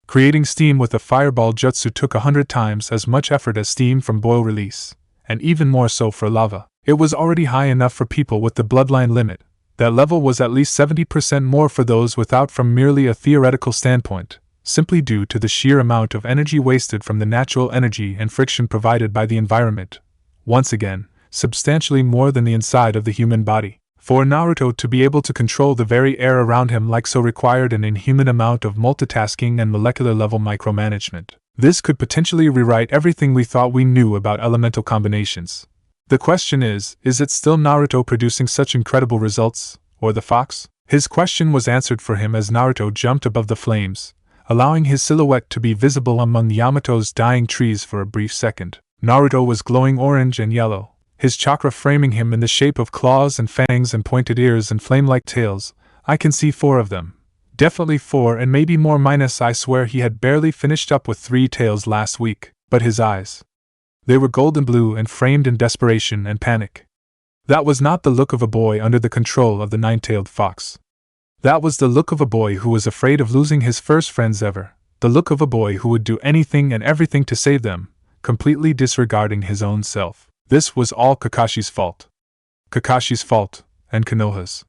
Speaker 1: Creating steam with a fireball jutsu took 100 times as much effort as steam from boil release, and even more so for lava. It was already high enough for people with the bloodline limit. That level was at least 70% more for those without from merely a theoretical standpoint, simply due to the sheer amount of energy wasted from the natural energy and friction provided by the environment. Once again, substantially more than the inside of the human body. For Naruto to be able to control the very air around him like so required an inhuman amount of multitasking and molecular-level micromanagement. This could potentially rewrite everything we thought we knew about elemental combinations. The question is it still Naruto producing such incredible results, or the fox? His question was answered for him as Naruto jumped above the flames, allowing his silhouette to be visible among Yamato's dying trees for a brief second. Naruto was glowing orange and yellow, his chakra framing him in the shape of claws and fangs and pointed ears and flame-like tails. I can see 4 of them. Definitely 4 and maybe more minus. I swear he had barely finished up with 3 tails last week. But his eyes. They were golden blue and framed in desperation and panic. That was not the look of a boy under the control of the 9-tailed fox. That was the look of a boy who was afraid of losing his first friends ever. The look of a boy who would do anything and everything to save them, completely disregarding his own self. This was all Kakashi's fault. Kakashi's fault, and Konoha's.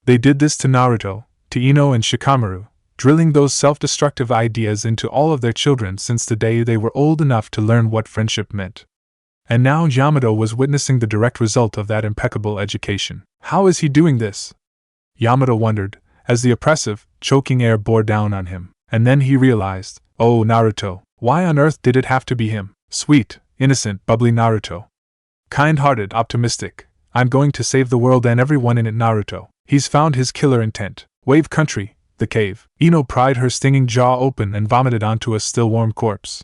Speaker 1: They did this to Naruto, to Ino and Shikamaru, drilling those self-destructive ideas into all of their children since the day they were old enough to learn what friendship meant. And now Yamato was witnessing the direct result of that impeccable education. How is he doing this? Yamato wondered, as the oppressive, choking air bore down on him. And then he realized, oh Naruto, why on earth did it have to be him? Sweet, innocent, bubbly Naruto. Kind-hearted, optimistic, I'm going to save the world and everyone in it Naruto. He's found his killer intent. Wave Country, the cave. Ino pried her stinging jaw open and vomited onto a still-warm corpse.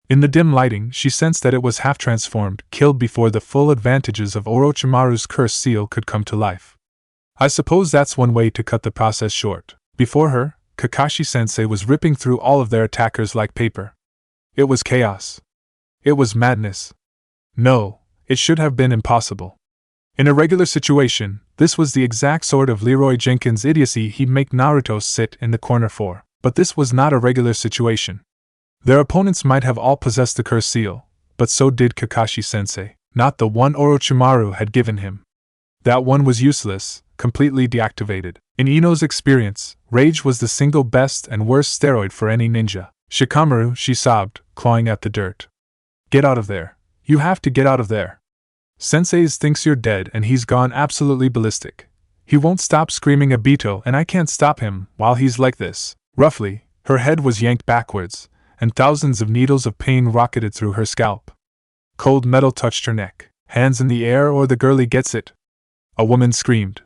Speaker 1: In the dim lighting, she sensed that it was half-transformed, killed before the full advantages of Orochimaru's cursed seal could come to life. I suppose that's one way to cut the process short. Before her, Kakashi-sensei was ripping through all of their attackers like paper. It was chaos. It was madness. No, it should have been impossible. In a regular situation, this was the exact sort of Leroy Jenkins idiocy he'd make Naruto sit in the corner for. But this was not a regular situation. Their opponents might have all possessed the curse seal, but so did Kakashi-sensei, not the one Orochimaru had given him. That one was useless, completely deactivated. In Ino's experience, rage was the single best and worst steroid for any ninja. Shikamaru, she sobbed, clawing at the dirt. Get out of there. You have to get out of there. Sensei thinks you're dead and he's gone absolutely ballistic. He won't stop screaming Obito and I can't stop him while he's like this. Roughly, her head was yanked backwards, and thousands of needles of pain rocketed through her scalp. Cold metal touched her neck. Hands in the air or the girlie gets it. A woman screamed.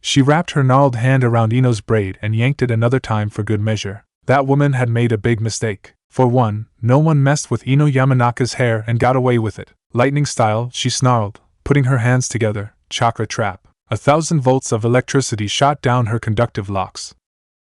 Speaker 1: She wrapped her gnarled hand around Ino's braid and yanked it another time for good measure. That woman had made a big mistake. For one, no one messed with Ino Yamanaka's hair and got away with it. Lightning style, she snarled, putting her hands together. Chakra trap. 1,000 volts of electricity shot down her conductive locks.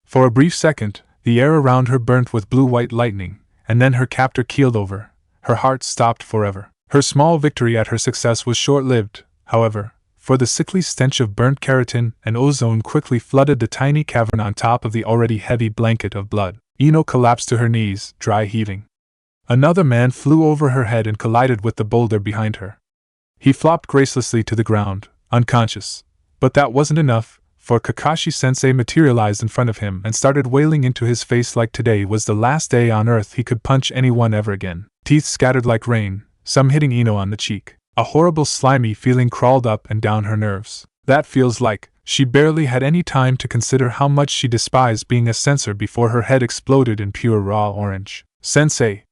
Speaker 1: For a brief second, the air around her burnt with blue-white lightning, and then her captor keeled over. Her heart stopped forever. Her small victory at her success was short-lived, however, for the sickly stench of burnt keratin and ozone quickly flooded the tiny cavern on top of the already heavy blanket of blood. Ino collapsed to her knees, dry heaving. Another man flew over her head and collided with the boulder behind her. He flopped gracelessly to the ground, unconscious. But that wasn't enough, for Kakashi-sensei materialized in front of him and started wailing into his face like today was the last day on earth he could punch anyone ever again. Teeth scattered like rain, some hitting Ino on the cheek. A horrible slimy feeling crawled up and down her nerves. That feels like, she barely had any time to consider how much she despised being a censor before her head exploded in pure raw orange. Sensei!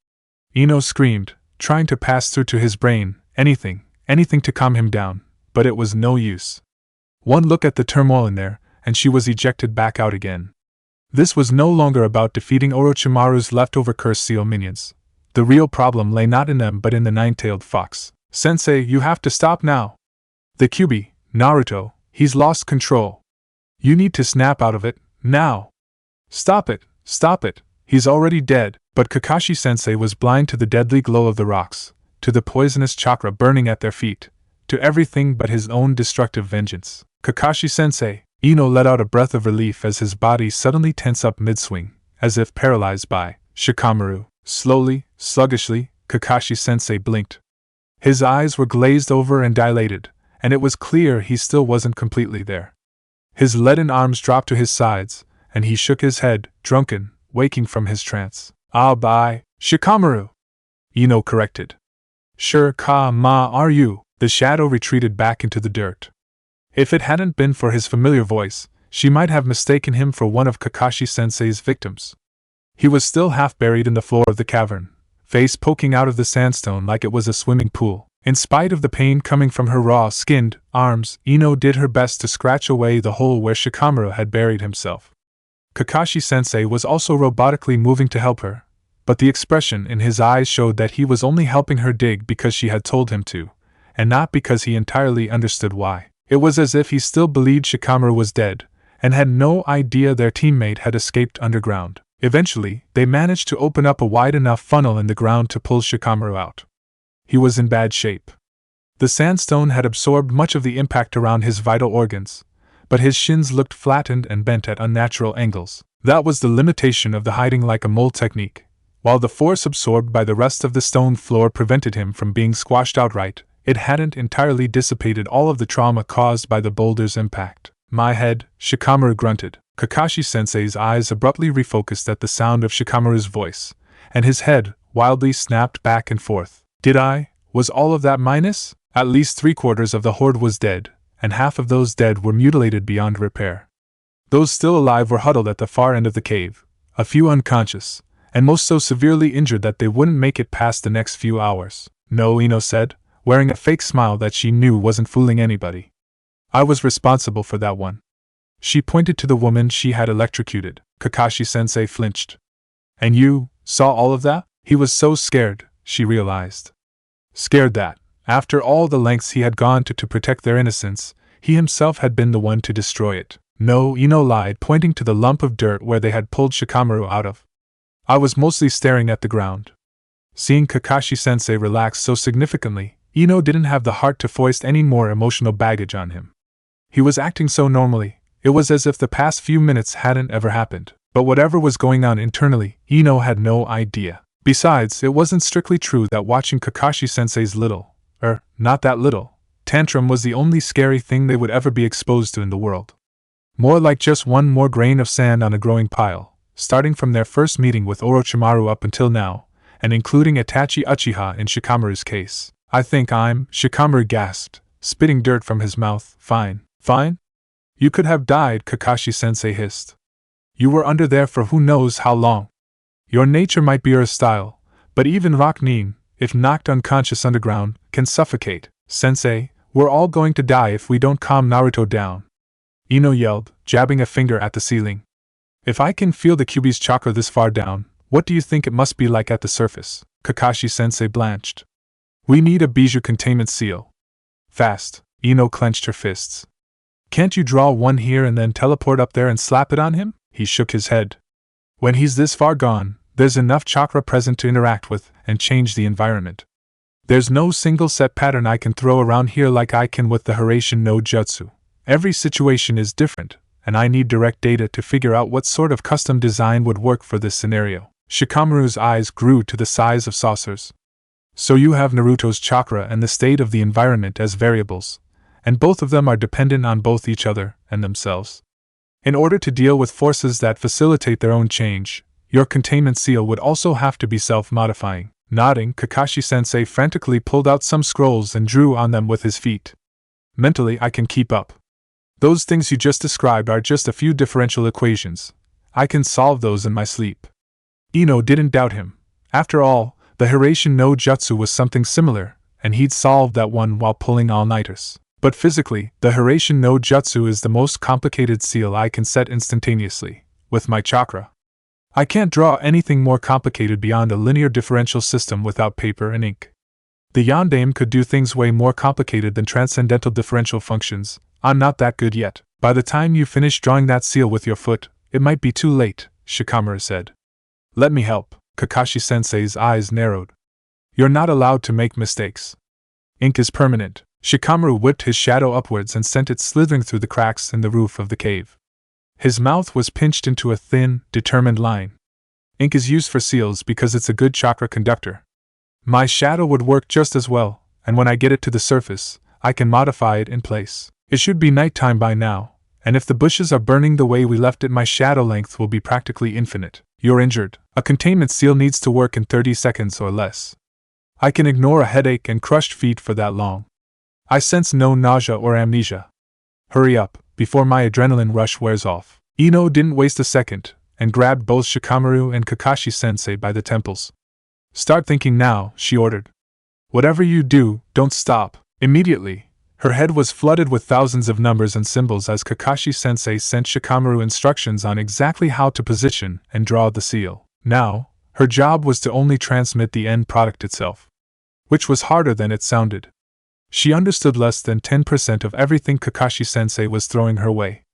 Speaker 1: Ino screamed, trying to pass through to his brain, anything to calm him down, but it was no use. One look at the turmoil in there, and she was ejected back out again. This was no longer about defeating Orochimaru's leftover curse seal minions. The real problem lay not in them but in the nine-tailed fox. Sensei, you have to stop now. The Kyuubi, Naruto, he's lost control. You need to snap out of it, now. Stop it, he's already dead. But Kakashi-sensei was blind to the deadly glow of the rocks, to the poisonous chakra burning at their feet, to everything but his own destructive vengeance. Kakashi-sensei! Ino let out a breath of relief as his body suddenly tensed up mid-swing, as if paralyzed by Shikamaru. Slowly, sluggishly, Kakashi-sensei blinked. His eyes were glazed over and dilated, and it was clear he still wasn't completely there. His leaden arms dropped to his sides, and he shook his head, drunken, waking from his trance. Ah, bye, Shikamaru! Ino corrected. Sure, are you? The shadow retreated back into the dirt. If it hadn't been for his familiar voice, she might have mistaken him for one of Kakashi-sensei's victims. He was still half buried in the floor of the cavern, face poking out of the sandstone like it was a swimming pool. In spite of the pain coming from her raw-skinned arms, Ino did her best to scratch away the hole where Shikamaru had buried himself. Kakashi-sensei was also robotically moving to help her, but the expression in his eyes showed that he was only helping her dig because she had told him to, and not because he entirely understood why. It was as if he still believed Shikamaru was dead, and had no idea their teammate had escaped underground. Eventually, they managed to open up a wide enough funnel in the ground to pull Shikamaru out. He was in bad shape. The sandstone had absorbed much of the impact around his vital organs, but his shins looked flattened and bent at unnatural angles. That was the limitation of the hiding like a mole technique. While the force absorbed by the rest of the stone floor prevented him from being squashed outright, it hadn't entirely dissipated all of the trauma caused by the boulder's impact. My head, Shikamaru grunted. Kakashi-sensei's eyes abruptly refocused at the sound of Shikamaru's voice, and his head wildly snapped back and forth. Was all of that minus? At least 3/4 of the horde was dead, and half of those dead were mutilated beyond repair. Those still alive were huddled at the far end of the cave, a few unconscious, and most so severely injured that they wouldn't make it past the next few hours. No, Ino said, wearing a fake smile that she knew wasn't fooling anybody. I was responsible for that one. She pointed to the woman she had electrocuted. Kakashi-sensei flinched. And you saw all of that? He was so scared, she realized. Scared that, after all the lengths he had gone to protect their innocence, he himself had been the one to destroy it. No, Ino lied, pointing to the lump of dirt where they had pulled Shikamaru out of. I was mostly staring at the ground. Seeing Kakashi-sensei relax so significantly, Ino didn't have the heart to foist any more emotional baggage on him. He was acting so normally, it was as if the past few minutes hadn't ever happened. But whatever was going on internally, Ino had no idea. Besides, it wasn't strictly true that watching Kakashi-sensei's not that little, tantrum was the only scary thing they would ever be exposed to in the world. More like just one more grain of sand on a growing pile, starting from their first meeting with Orochimaru up until now, and including Itachi Uchiha in Shikamaru's case. I think Shikamaru gasped, spitting dirt from his mouth. Fine. You could have died, Kakashi-sensei hissed. You were under there for who knows how long. Your nature might be your style, but even Rocknin, if knocked unconscious underground, can suffocate. Sensei, we're all going to die if we don't calm Naruto down. Ino yelled, jabbing a finger at the ceiling. If I can feel the Kyuubi's chakra this far down, what do you think it must be like at the surface? Kakashi-sensei blanched. We need a bijou containment seal. Fast. Ino clenched her fists. Can't you draw one here and then teleport up there and slap it on him? He shook his head. When he's this far gone, there's enough chakra present to interact with and change the environment. There's no single set pattern I can throw around here like I can with the Hiraishin no Jutsu. Every situation is different, and I need direct data to figure out what sort of custom design would work for this scenario. Shikamaru's eyes grew to the size of saucers. So you have Naruto's chakra and the state of the environment as variables, and both of them are dependent on both each other and themselves. In order to deal with forces that facilitate their own change, your containment seal would also have to be self-modifying. Nodding, Kakashi-sensei frantically pulled out some scrolls and drew on them with his feet. Mentally, I can keep up. Those things you just described are just a few differential equations. I can solve those in my sleep. Ino didn't doubt him. After all, the Hiraishin no Jutsu was something similar, and he'd solved that one while pulling all-nighters. But physically, the Hiraishin no Jutsu is the most complicated seal I can set instantaneously, with my chakra. I can't draw anything more complicated beyond a linear differential system without paper and ink. The Yondaime could do things way more complicated than transcendental differential functions. I'm not that good yet. By the time you finish drawing that seal with your foot, it might be too late, Shikamaru said. Let me help. Kakashi-sensei's eyes narrowed. You're not allowed to make mistakes. Ink is permanent. Shikamaru whipped his shadow upwards and sent it slithering through the cracks in the roof of the cave. His mouth was pinched into a thin, determined line. Ink is used for seals because it's a good chakra conductor. My shadow would work just as well, and when I get it to the surface, I can modify it in place. It should be nighttime by now, and if the bushes are burning the way we left it, my shadow length will be practically infinite. You're injured. A containment seal needs to work in 30 seconds or less. I can ignore a headache and crushed feet for that long. I sense no nausea or amnesia. Hurry up, before my adrenaline rush wears off. Ino didn't waste a second, and grabbed both Shikamaru and Kakashi-sensei by the temples. Start thinking now, she ordered. Whatever you do, don't stop. Immediately, her head was flooded with thousands of numbers and symbols as Kakashi-sensei sent Shikamaru instructions on exactly how to position and draw the seal. Now, her job was to only transmit the end product itself, which was harder than it sounded. She understood less than 10% of everything Kakashi-sensei was throwing her way.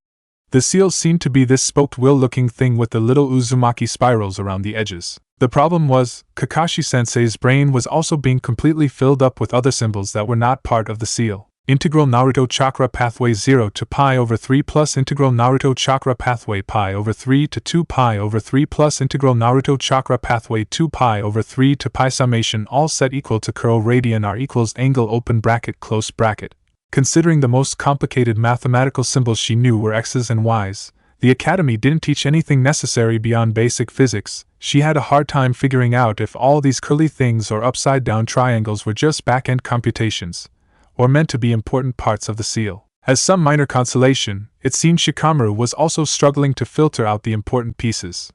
Speaker 1: The seal seemed to be this spoked wheel-looking thing with the little Uzumaki spirals around the edges. The problem was, Kakashi-sensei's brain was also being completely filled up with other symbols that were not part of the seal. Integral Naruto Chakra Pathway 0 to pi over 3 plus Integral Naruto Chakra Pathway pi over 3 to 2 pi over 3 plus Integral Naruto Chakra Pathway 2 pi over 3 to pi summation all set equal to curl radian r equals angle open bracket close bracket. Considering the most complicated mathematical symbols she knew were x's and y's, the academy didn't teach anything necessary beyond basic physics. She had a hard time figuring out if all these curly things or upside-down triangles were just back-end computations, or meant to be important parts of the seal. As some minor consolation, it seemed Shikamaru was also struggling to filter out the important pieces.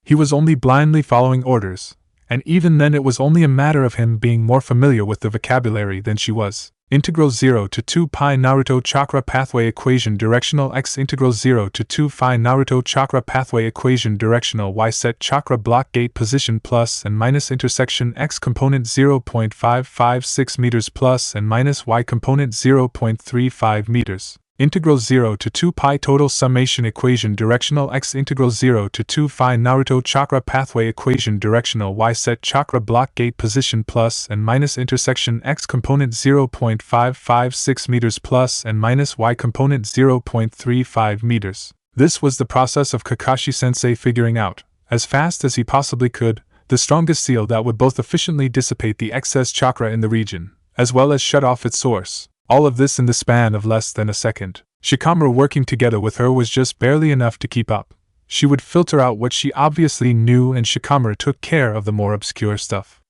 Speaker 1: He was only blindly following orders, and even then it was only a matter of him being more familiar with the vocabulary than she was. Integral 0 to 2 pi Naruto Chakra Pathway Equation Directional X Integral 0 to 2 phi Naruto Chakra Pathway Equation Directional Y Set Chakra Block Gate Position plus and minus Intersection X Component 0.556 meters plus and minus Y Component 0.35 meters. Integral 0 to 2 pi total summation equation directional x integral 0 to 2 phi Naruto chakra pathway equation directional y set chakra block gate position plus and minus intersection x component 0.556 meters plus and minus y component 0.35 meters. This was the process of Kakashi-sensei figuring out, as fast as he possibly could, the strongest seal that would both efficiently dissipate the excess chakra in the region, as well as shut off its source. All of this in the span of less than a second. Shikamaru working together with her was just barely enough to keep up. She would filter out what she obviously knew, and Shikamaru took care of the more obscure stuff.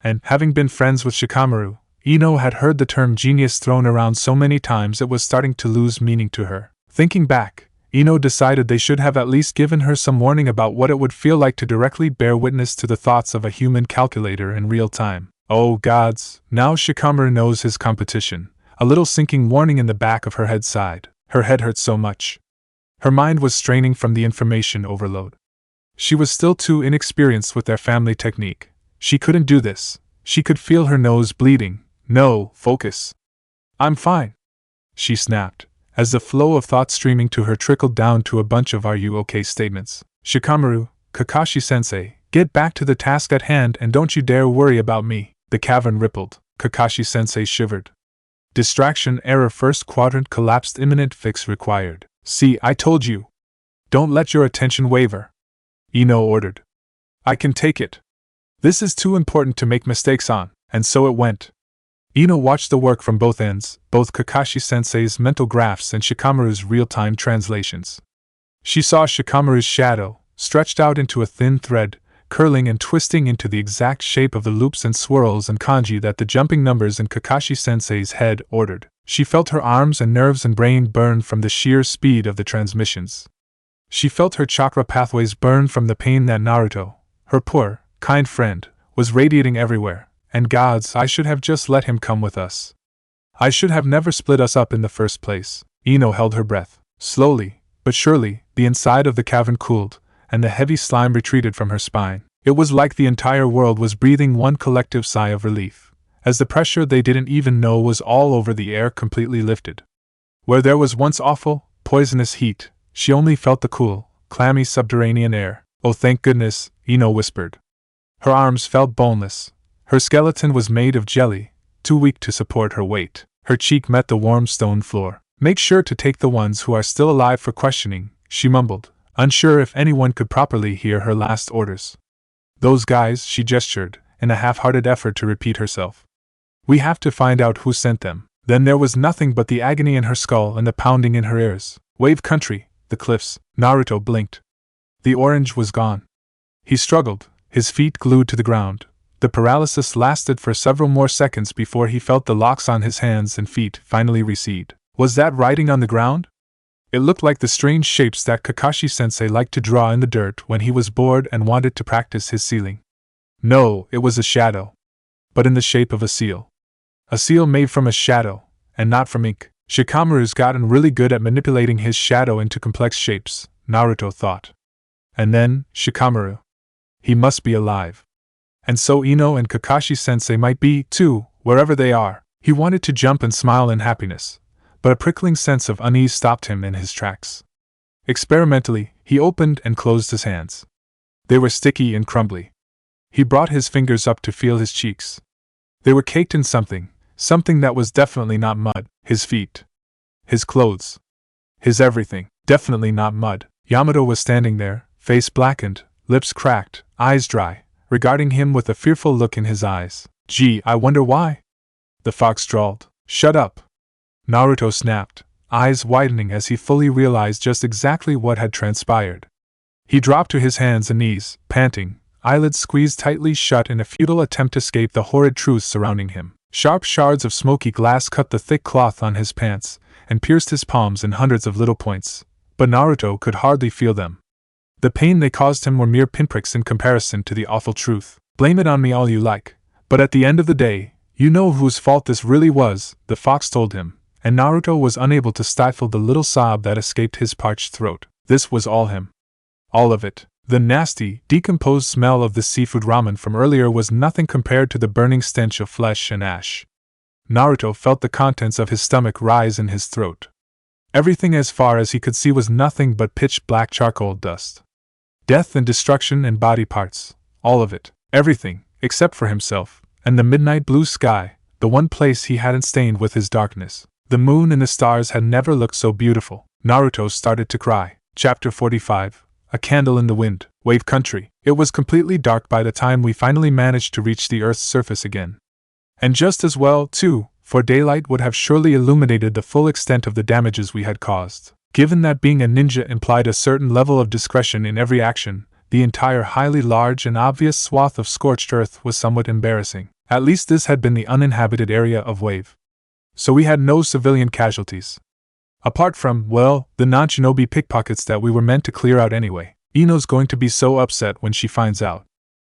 Speaker 1: And, having been friends with Shikamaru, Ino had heard the term genius thrown around so many times it was starting to lose meaning to her. Thinking back, Ino decided they should have at least given her some warning about what it would feel like to directly bear witness to the thoughts of a human calculator in real time. Oh gods, now Shikamaru knows his competition. A little sinking warning in the back of her head sighed. Her head hurt so much. Her mind was straining from the information overload. She was still too inexperienced with their family technique. She couldn't do this. She could feel her nose bleeding. No, focus. I'm fine, she snapped, as the flow of thought streaming to her trickled down to a bunch of "are you okay" statements. Shikamaru, Kakashi-sensei, get back to the task at hand and don't you dare worry about me. The cavern rippled. Kakashi-sensei shivered. Distraction error first quadrant collapsed imminent fix required. See, I told you. Don't let your attention waver. Ino ordered. I can take it. This is too important to make mistakes on, and so it went. Ino watched the work from both ends, both Kakashi-sensei's mental graphs and Shikamaru's real-time translations. She saw Shikamaru's shadow, stretched out into a thin thread, curling and twisting into the exact shape of the loops and swirls and kanji that the jumping numbers in Kakashi-sensei's head ordered. She felt her arms and nerves and brain burn from the sheer speed of the transmissions. She felt her chakra pathways burn from the pain that Naruto, her poor, kind friend, was radiating everywhere. And gods, I should have just let him come with us. I should have never split us up in the first place. Ino held her breath. Slowly, but surely, the inside of the cavern cooled, and the heavy slime retreated from her spine. It was like the entire world was breathing one collective sigh of relief, as the pressure they didn't even know was all over the air completely lifted. Where there was once awful, poisonous heat, she only felt the cool, clammy subterranean air. Oh, thank goodness, Ino whispered. Her arms felt boneless. Her skeleton was made of jelly, too weak to support her weight. Her cheek met the warm stone floor. Make sure to take the ones who are still alive for questioning, she mumbled, unsure if anyone could properly hear her last orders. Those guys, she gestured, in a half-hearted effort to repeat herself. We have to find out who sent them. Then there was nothing but the agony in her skull and the pounding in her ears. Wave country, the cliffs. Naruto blinked. The orange was gone. He struggled, his feet glued to the ground. The paralysis lasted for several more seconds before he felt the locks on his hands and feet finally recede. Was that writing on the ground? It looked like the strange shapes that Kakashi-sensei liked to draw in the dirt when he was bored and wanted to practice his sealing. No, it was a shadow. But in the shape of a seal. A seal made from a shadow, and not from ink. Shikamaru's gotten really good at manipulating his shadow into complex shapes, Naruto thought. And then, Shikamaru. He must be alive. And so Ino and Kakashi-sensei might be, too, wherever they are. He wanted to jump and smile in happiness, but a prickling sense of unease stopped him in his tracks. Experimentally, he opened and closed his hands. They were sticky and crumbly. He brought his fingers up to feel his cheeks. They were caked in something that was definitely not mud. His feet. His clothes. His everything. Definitely not mud. Yamato was standing there, face blackened, lips cracked, eyes dry, regarding him with a fearful look in his eyes. Gee, I wonder why? The fox drawled. Shut up. Naruto snapped, eyes widening as he fully realized just exactly what had transpired. He dropped to his hands and knees, panting, eyelids squeezed tightly shut in a futile attempt to escape the horrid truth surrounding him. Sharp shards of smoky glass cut the thick cloth on his pants and pierced his palms in hundreds of little points, but Naruto could hardly feel them. The pain they caused him were mere pinpricks in comparison to the awful truth. Blame it on me all you like, but at the end of the day, you know whose fault this really was, the fox told him, and Naruto was unable to stifle the little sob that escaped his parched throat. This was all him. All of it. The nasty, decomposed smell of the seafood ramen from earlier was nothing compared to the burning stench of flesh and ash. Naruto felt the contents of his stomach rise in his throat. Everything as far as he could see was nothing but pitch black charcoal dust. Death and destruction and body parts, all of it, everything, except for himself, and the midnight blue sky, the one place he hadn't stained with his darkness. The moon and the stars had never looked so beautiful. Naruto started to cry. Chapter 45. A Candle in the Wind. Wave Country. It was completely dark by the time we finally managed to reach the Earth's surface again. And just as well, too, for daylight would have surely illuminated the full extent of the damages we had caused. Given that being a ninja implied a certain level of discretion in every action, the entire highly large and obvious swath of scorched earth was somewhat embarrassing. At least this had been the uninhabited area of Wave. So we had no civilian casualties. Apart from, well, the non-shinobi pickpockets that we were meant to clear out anyway. Ino's going to be so upset when she finds out.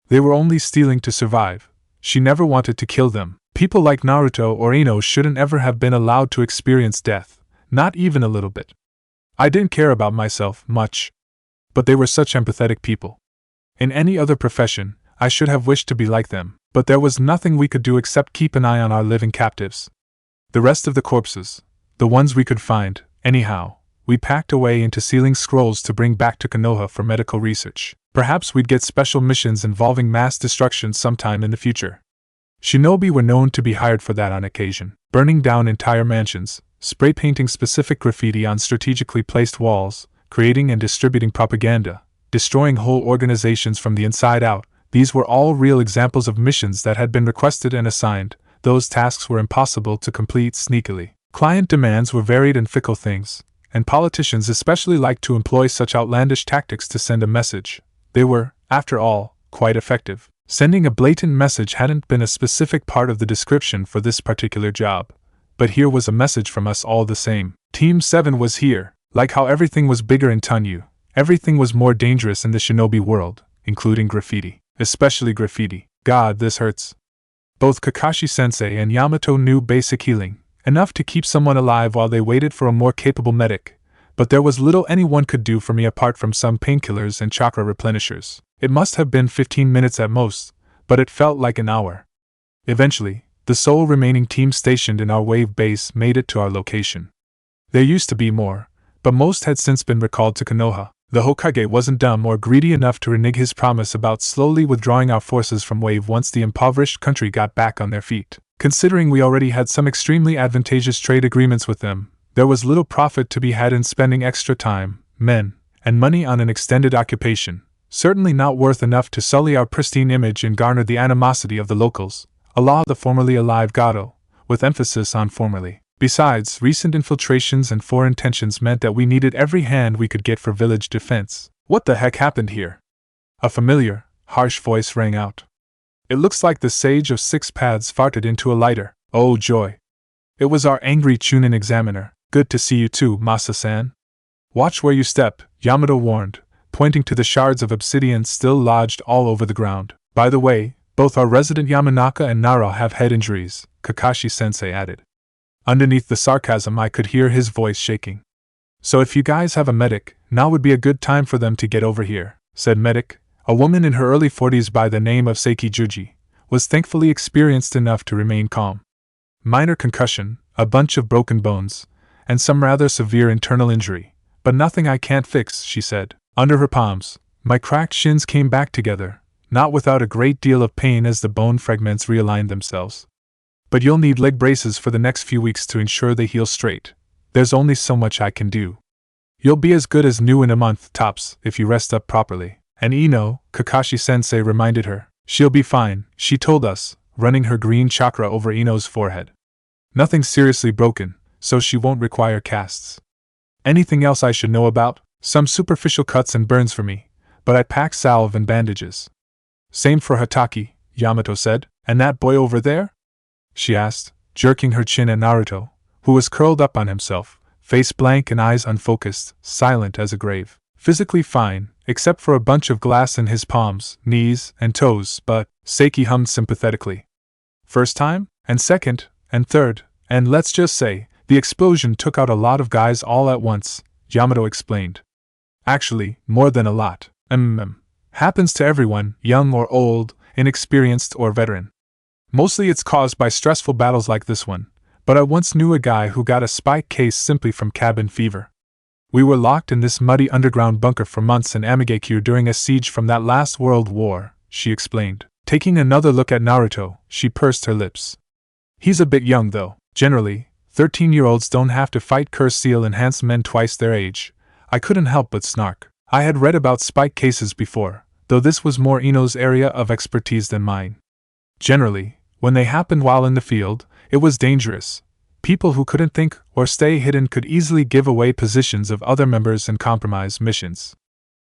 Speaker 1: They were only stealing to survive. She never wanted to kill them. People like Naruto or Ino shouldn't ever have been allowed to experience death, not even a little bit. I didn't care about myself much. But they were such empathetic people. In any other profession, I should have wished to be like them, but there was nothing we could do except keep an eye on our living captives. The rest of the corpses, the ones we could find, anyhow, we packed away into sealing scrolls to bring back to Konoha for medical research. Perhaps we'd get special missions involving mass destruction sometime in the future. Shinobi were known to be hired for that on occasion, burning down entire mansions, spray painting specific graffiti on strategically placed walls, creating and distributing propaganda, destroying whole organizations from the inside out. These were all real examples of missions that had been requested and assigned. Those tasks were impossible to complete sneakily. Client demands were varied and fickle things, and politicians especially liked to employ such outlandish tactics to send a message. They were, after all, quite effective. Sending a blatant message hadn't been a specific part of the description for this particular job, but here was a message from us all the same. Team 7 was here. Like how everything was bigger in Tanyu, everything was more dangerous in the shinobi world, including graffiti. Especially graffiti. God, this hurts. Both Kakashi-sensei and Yamato knew basic healing, enough to keep someone alive while they waited for a more capable medic, but there was little anyone could do for me apart from some painkillers and chakra replenishers. It must have been 15 minutes at most, but it felt like an hour. Eventually, the sole remaining team stationed in our wave base made it to our location. There used to be more, but most had since been recalled to Konoha. The Hokage wasn't dumb or greedy enough to renege his promise about slowly withdrawing our forces from Wave once the impoverished country got back on their feet. Considering we already had some extremely advantageous trade agreements with them, there was little profit to be had in spending extra time, men, and money on an extended occupation, certainly not worth enough to sully our pristine image and garner the animosity of the locals, Allah the formerly alive Gato, with emphasis on formerly. Besides, recent infiltrations and foreign tensions meant that we needed every hand we could get for village defense. What the heck happened here? A familiar, harsh voice rang out. It looks like the Sage of Six Paths farted into a lighter. Oh joy. It was our angry Chunin examiner. Good to see you too, Masa-san. Watch where you step, Yamato warned, pointing to the shards of obsidian still lodged all over the ground. By the way, both our resident Yamanaka and Nara have head injuries, Kakashi-sensei added. Underneath the sarcasm I could hear his voice shaking. So if you guys have a medic, now would be a good time for them to get over here, said medic. A woman in her early 40s by the name of Seiki Juji was thankfully experienced enough to remain calm. Minor concussion, a bunch of broken bones, and some rather severe internal injury, but nothing I can't fix, she said. Under her palms, my cracked shins came back together, not without a great deal of pain as the bone fragments realigned themselves. But you'll need leg braces for the next few weeks to ensure they heal straight. There's only so much I can do. You'll be as good as new in a month, tops, if you rest up properly. And Ino, Kakashi-sensei reminded her. She'll be fine, she told us, running her green chakra over Ino's forehead. Nothing seriously broken, so she won't require casts. Anything else I should know about? Some superficial cuts and burns for me, but I pack salve and bandages. Same for Hataki, Yamato said. And that boy over there? She asked, jerking her chin at Naruto, who was curled up on himself, face blank and eyes unfocused, silent as a grave. Physically fine, except for a bunch of glass in his palms, knees, and toes, but, Seiki hummed sympathetically. First time, and second, and third, and let's just say, the explosion took out a lot of guys all at once, Yamato explained. Actually, more than a lot. Happens to everyone, young or old, inexperienced or veteran. Mostly it's caused by stressful battles like this one, But I once knew a guy who got a spike case simply from cabin fever. We were locked in this muddy underground bunker for months in Amigakure during a siege from that last world war, she explained. Taking another look at Naruto, she pursed her lips. He's a bit young though. Generally, 13-year-olds don't have to fight curse seal-enhanced men twice their age. I couldn't help but snark. I had read about spike cases before, though this was more Ino's area of expertise than mine. Generally, when they happened while in the field, it was dangerous. People who couldn't think or stay hidden could easily give away positions of other members and compromise missions.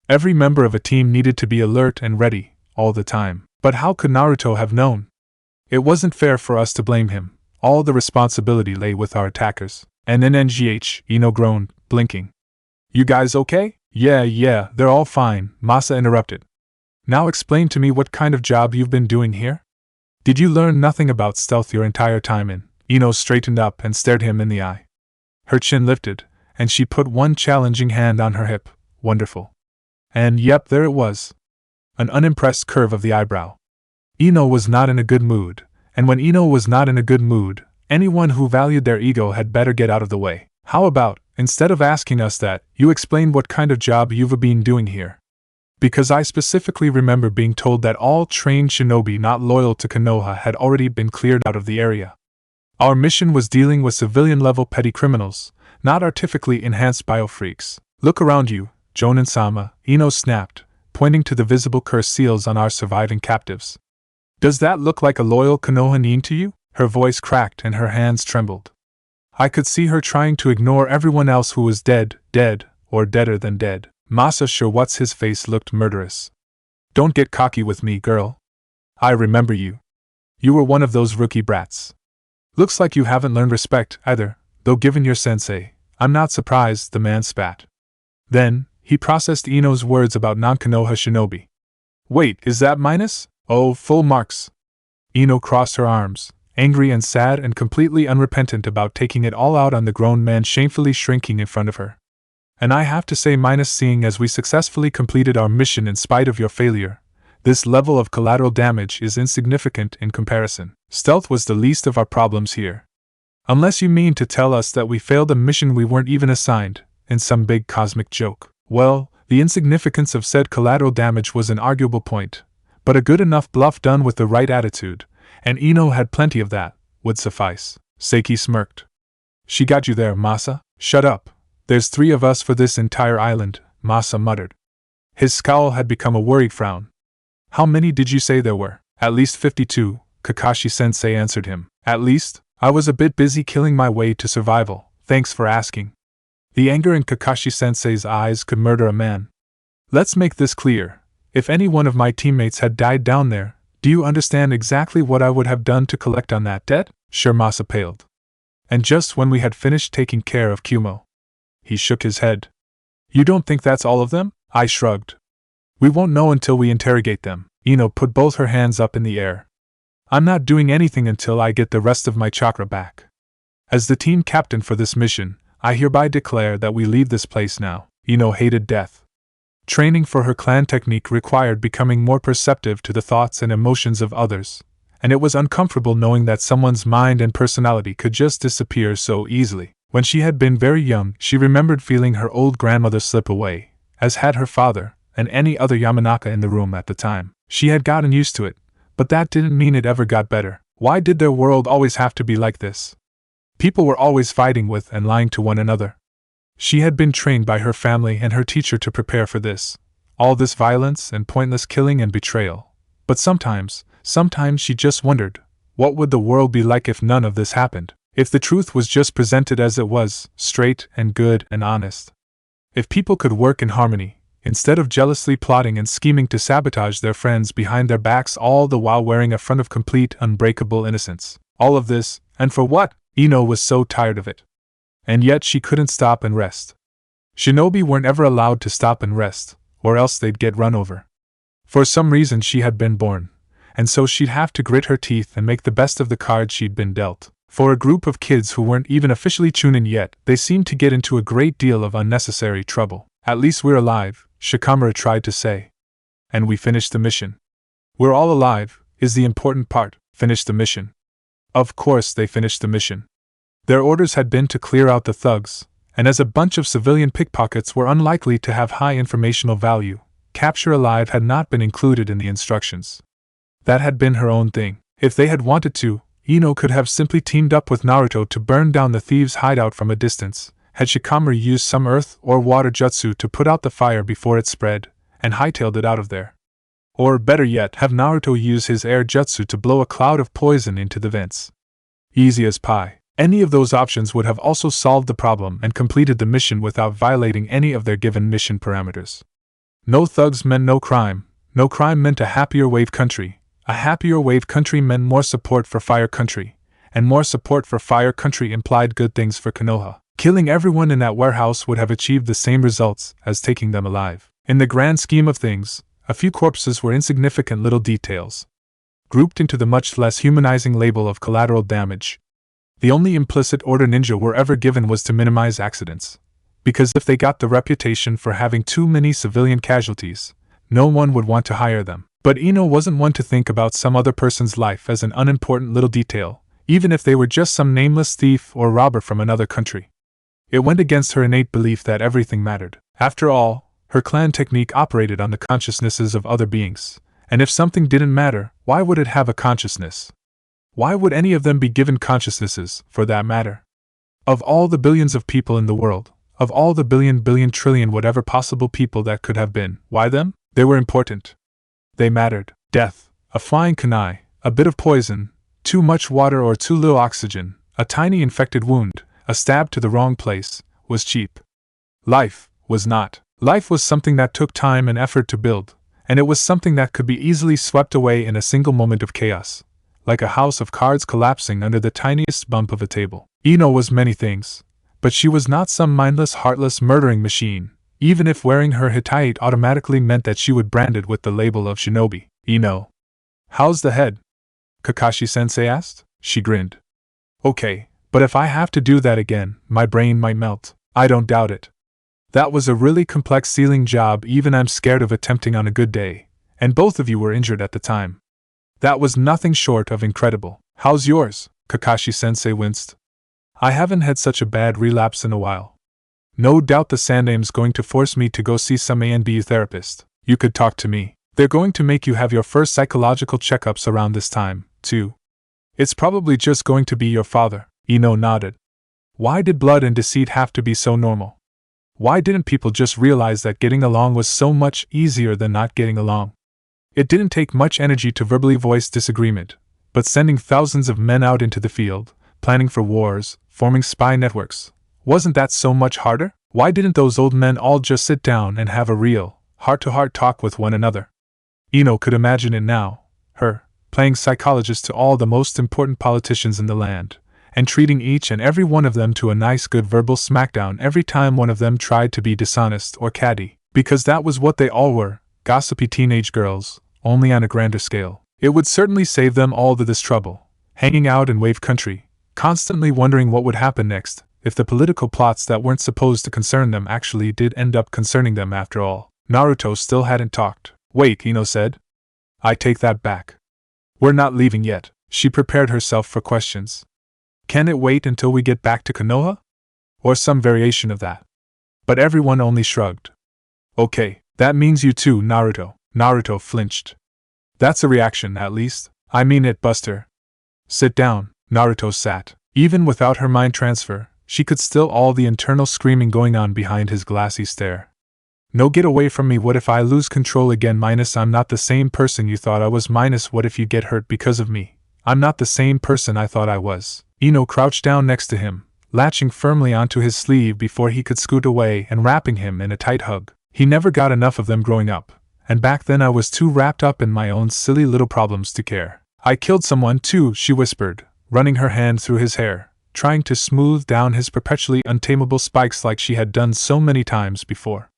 Speaker 1: Every member of a team needed to be alert and ready, all the time. But how could Naruto have known? It wasn't fair for us to blame him. All the responsibility lay with our attackers. NNGH, Ino groaned, blinking. You guys okay? Yeah, they're all fine, Masa interrupted. Now explain to me what kind of job you've been doing here? Did you learn nothing about stealth your entire time in? Ino straightened up and stared him in the eye. Her chin lifted, and she put one challenging hand on her hip. Wonderful. And yep, there it was. An unimpressed curve of the eyebrow. Ino was not in a good mood, and when Ino was not in a good mood, anyone who valued their ego had better get out of the way. How about, instead of asking us that, you explain what kind of job you've been doing here? Because I specifically remember being told that all trained shinobi not loyal to Konoha had already been cleared out of the area. Our mission was dealing with civilian-level petty criminals, not artificially enhanced biofreaks. Look around you, Jonin-sama, Ino snapped, pointing to the visible curse seals on our surviving captives. Does that look like a loyal Konoha nin to you? Her voice cracked and her hands trembled. I could see her trying to ignore everyone else who was dead, or deader than dead. Masa sure what's his face looked murderous. Don't get cocky with me, girl. I remember you. You were one of those rookie brats. Looks like you haven't learned respect, either, though given your sensei, I'm not surprised, the man spat. Then, he processed Ino's words about non-Konoha shinobi. Wait, is that minus? Oh, full marks. Ino crossed her arms, angry and sad and completely unrepentant about taking it all out on the grown man shamefully shrinking in front of her. And I have to say minus, seeing as we successfully completed our mission in spite of your failure. This level of collateral damage is insignificant in comparison. Stealth was the least of our problems here. Unless you mean to tell us that we failed a mission we weren't even assigned, in some big cosmic joke. Well, the insignificance of said collateral damage was an arguable point, but a good enough bluff done with the right attitude, and Ino had plenty of that, would suffice. Seiki smirked. She got you there, Masa. Shut up. There's 3 of us for this entire island, Masa muttered. His scowl had become a worried frown. How many did you say there were? At least 52, Kakashi-sensei answered him. At least? I was a bit busy killing my way to survival, thanks for asking. The anger in Kakashi-sensei's eyes could murder a man. Let's make this clear. If any one of my teammates had died down there, do you understand exactly what I would have done to collect on that debt? Sure, Masa paled. And just when we had finished taking care of Kumo. He shook his head. You don't think that's all of them? I shrugged. We won't know until we interrogate them. Ino put both her hands up in the air. I'm not doing anything until I get the rest of my chakra back. As the team captain for this mission, I hereby declare that we leave this place now. Ino hated death. Training for her clan technique required becoming more perceptive to the thoughts and emotions of others, and it was uncomfortable knowing that someone's mind and personality could just disappear so easily. When she had been very young, she remembered feeling her old grandmother slip away, as had her father, and any other Yamanaka in the room at the time. She had gotten used to it, but that didn't mean it ever got better. Why did their world always have to be like this? People were always fighting with and lying to one another. She had been trained by her family and her teacher to prepare for this. All this violence and pointless killing and betrayal. But sometimes she just wondered, what would the world be like if none of this happened? If the truth was just presented as it was, straight and good and honest. If people could work in harmony, instead of jealously plotting and scheming to sabotage their friends behind their backs, all the while wearing a front of complete, unbreakable innocence. All of this, and for what? Ino was so tired of it. And yet she couldn't stop and rest. Shinobi weren't ever allowed to stop and rest, or else they'd get run over. For some reason she had been born, and so she'd have to grit her teeth and make the best of the cards she'd been dealt. For a group of kids who weren't even officially chunin yet, they seemed to get into a great deal of unnecessary trouble. At least we're alive, Shikamaru tried to say. And we finished the mission. We're all alive, is the important part. Finish the mission. Of course they finished the mission. Their orders had been to clear out the thugs, and as a bunch of civilian pickpockets were unlikely to have high informational value, capture alive had not been included in the instructions. That had been her own thing. If they had wanted to, Ino could have simply teamed up with Naruto to burn down the thieves' hideout from a distance, had Shikamaru used some earth or water jutsu to put out the fire before it spread, and hightailed it out of there. Or, better yet, have Naruto use his air jutsu to blow a cloud of poison into the vents. Easy as pie. Any of those options would have also solved the problem and completed the mission without violating any of their given mission parameters. No thugs meant no crime meant a happier wave country, a happier wave country meant more support for fire country, and more support for fire country implied good things for Konoha. Killing everyone in that warehouse would have achieved the same results as taking them alive. In the grand scheme of things, a few corpses were insignificant little details, grouped into the much less humanizing label of collateral damage. The only implicit order ninja were ever given was to minimize accidents, because if they got the reputation for having too many civilian casualties, no one would want to hire them. But Ino wasn't one to think about some other person's life as an unimportant little detail, even if they were just some nameless thief or robber from another country. It went against her innate belief that everything mattered. After all, her clan technique operated on the consciousnesses of other beings, and if something didn't matter, why would it have a consciousness? Why would any of them be given consciousnesses, for that matter? Of all the billions of people in the world, of all the billion trillion whatever possible people that could have been, why them? They were important. They mattered. Death, a flying kunai, a bit of poison, too much water or too little oxygen, a tiny infected wound, a stab to the wrong place, was cheap. Life was not. Life was something that took time and effort to build, and it was something that could be easily swept away in a single moment of chaos, like a house of cards collapsing under the tiniest bump of a table. Ino was many things, but she was not some mindless, heartless murdering machine, even if wearing her Hittite automatically meant that she would brand it with the label of shinobi. Ino. How's the head? Kakashi-sensei asked. She grinned. Okay, but if I have to do that again, my brain might melt. I don't doubt it. That was a really complex sealing job even I'm scared of attempting on a good day, and both of you were injured at the time. That was nothing short of incredible. How's yours? Kakashi-sensei winced. I haven't had such a bad relapse in a while. No doubt the Sandame's going to force me to go see some A&B therapist. You could talk to me. They're going to make you have your first psychological checkups around this time, too. It's probably just going to be your father. Ino nodded. Why did blood and deceit have to be so normal? Why didn't people just realize that getting along was so much easier than not getting along? It didn't take much energy to verbally voice disagreement, but sending thousands of men out into the field, planning for wars, forming spy networks, wasn't that so much harder? Why didn't those old men all just sit down and have a real, heart-to-heart talk with one another? Ino could imagine it now, her, playing psychologist to all the most important politicians in the land, and treating each and every one of them to a nice good verbal smackdown every time one of them tried to be dishonest or catty, because that was what they all were, gossipy teenage girls, only on a grander scale. It would certainly save them all this trouble, hanging out in wave country, constantly wondering what would happen next, if the political plots that weren't supposed to concern them actually did end up concerning them after all. Naruto still hadn't talked. Wait, Ino said. I take that back. We're not leaving yet. She prepared herself for questions. Can it wait until we get back to Konoha? Or some variation of that? But everyone only shrugged. Okay, that means you too, Naruto. Naruto flinched. That's a reaction, at least. I mean it, Buster. Sit down. Naruto sat. Even without her mind transfer, she could still all the internal screaming going on behind his glassy stare. No, get away from me. What if I lose control again? Minus I'm not the same person you thought I was. Minus what if you get hurt because of me? I'm not the same person I thought I was. Ino crouched down next to him, latching firmly onto his sleeve before he could scoot away and wrapping him in a tight hug. He never got enough of them growing up, and back then I was too wrapped up in my own silly little problems to care. I killed someone too, she whispered, running her hand through his hair, trying to smooth down his perpetually untamable spikes like she had done so many times before.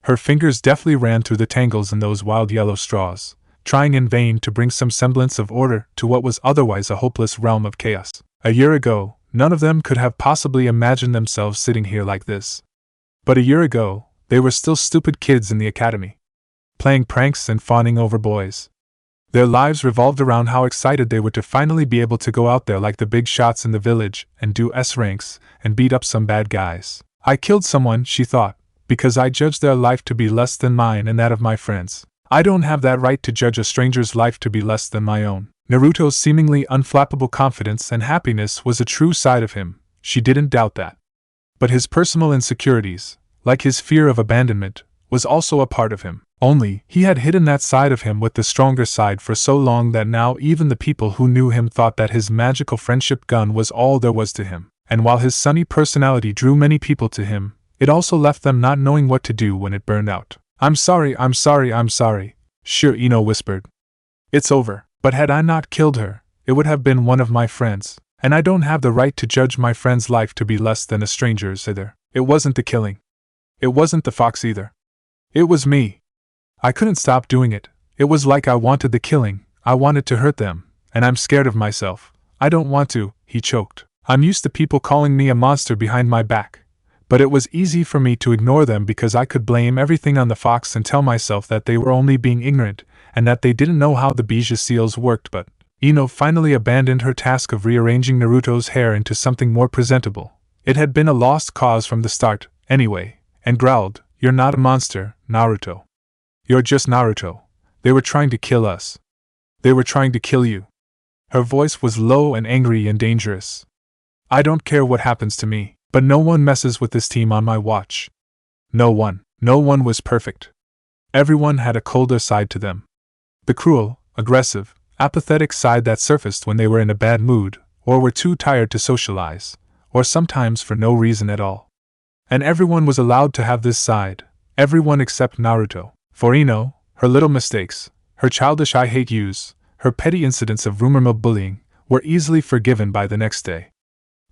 Speaker 1: Her fingers deftly ran through the tangles in those wild yellow straws, trying in vain to bring some semblance of order to what was otherwise a hopeless realm of chaos. A year ago, none of them could have possibly imagined themselves sitting here like this. But a year ago, they were still stupid kids in the academy, playing pranks and fawning over boys. Their lives revolved around how excited they were to finally be able to go out there like the big shots in the village and do S ranks and beat up some bad guys. I killed someone, she thought, because I judged their life to be less than mine and that of my friends. I don't have that right to judge a stranger's life to be less than my own. Naruto's seemingly unflappable confidence and happiness was a true side of him, she didn't doubt that. But his personal insecurities, like his fear of abandonment, was also a part of him. Only, he had hidden that side of him with the stronger side for so long that now even the people who knew him thought that his magical friendship gun was all there was to him. And while his sunny personality drew many people to him, it also left them not knowing what to do when it burned out. I'm sorry, Sure, Ino whispered. It's over. But had I not killed her, it would have been one of my friends, and I don't have the right to judge my friend's life to be less than a stranger's either. It wasn't the killing. It wasn't the fox either. It was me. I couldn't stop doing it. It was like I wanted the killing, I wanted to hurt them, and I'm scared of myself. I don't want to, he choked. I'm used to people calling me a monster behind my back, but it was easy for me to ignore them because I could blame everything on the fox and tell myself that they were only being ignorant, and that they didn't know how the Bija seals worked. But Ino finally abandoned her task of rearranging Naruto's hair into something more presentable. It had been a lost cause from the start, anyway, and growled, "You're not a monster, Naruto. You're just Naruto. They were trying to kill us. They were trying to kill you." Her voice was low and angry and dangerous. "I don't care what happens to me, but no one messes with this team on my watch." No one was perfect. Everyone had a colder side to them. The cruel, aggressive, apathetic side that surfaced when they were in a bad mood, or were too tired to socialize, or sometimes for no reason at all. And everyone was allowed to have this side, everyone except Naruto. For Ino, her little mistakes, her childish I hate yous, her petty incidents of rumor mill bullying, were easily forgiven by the next day.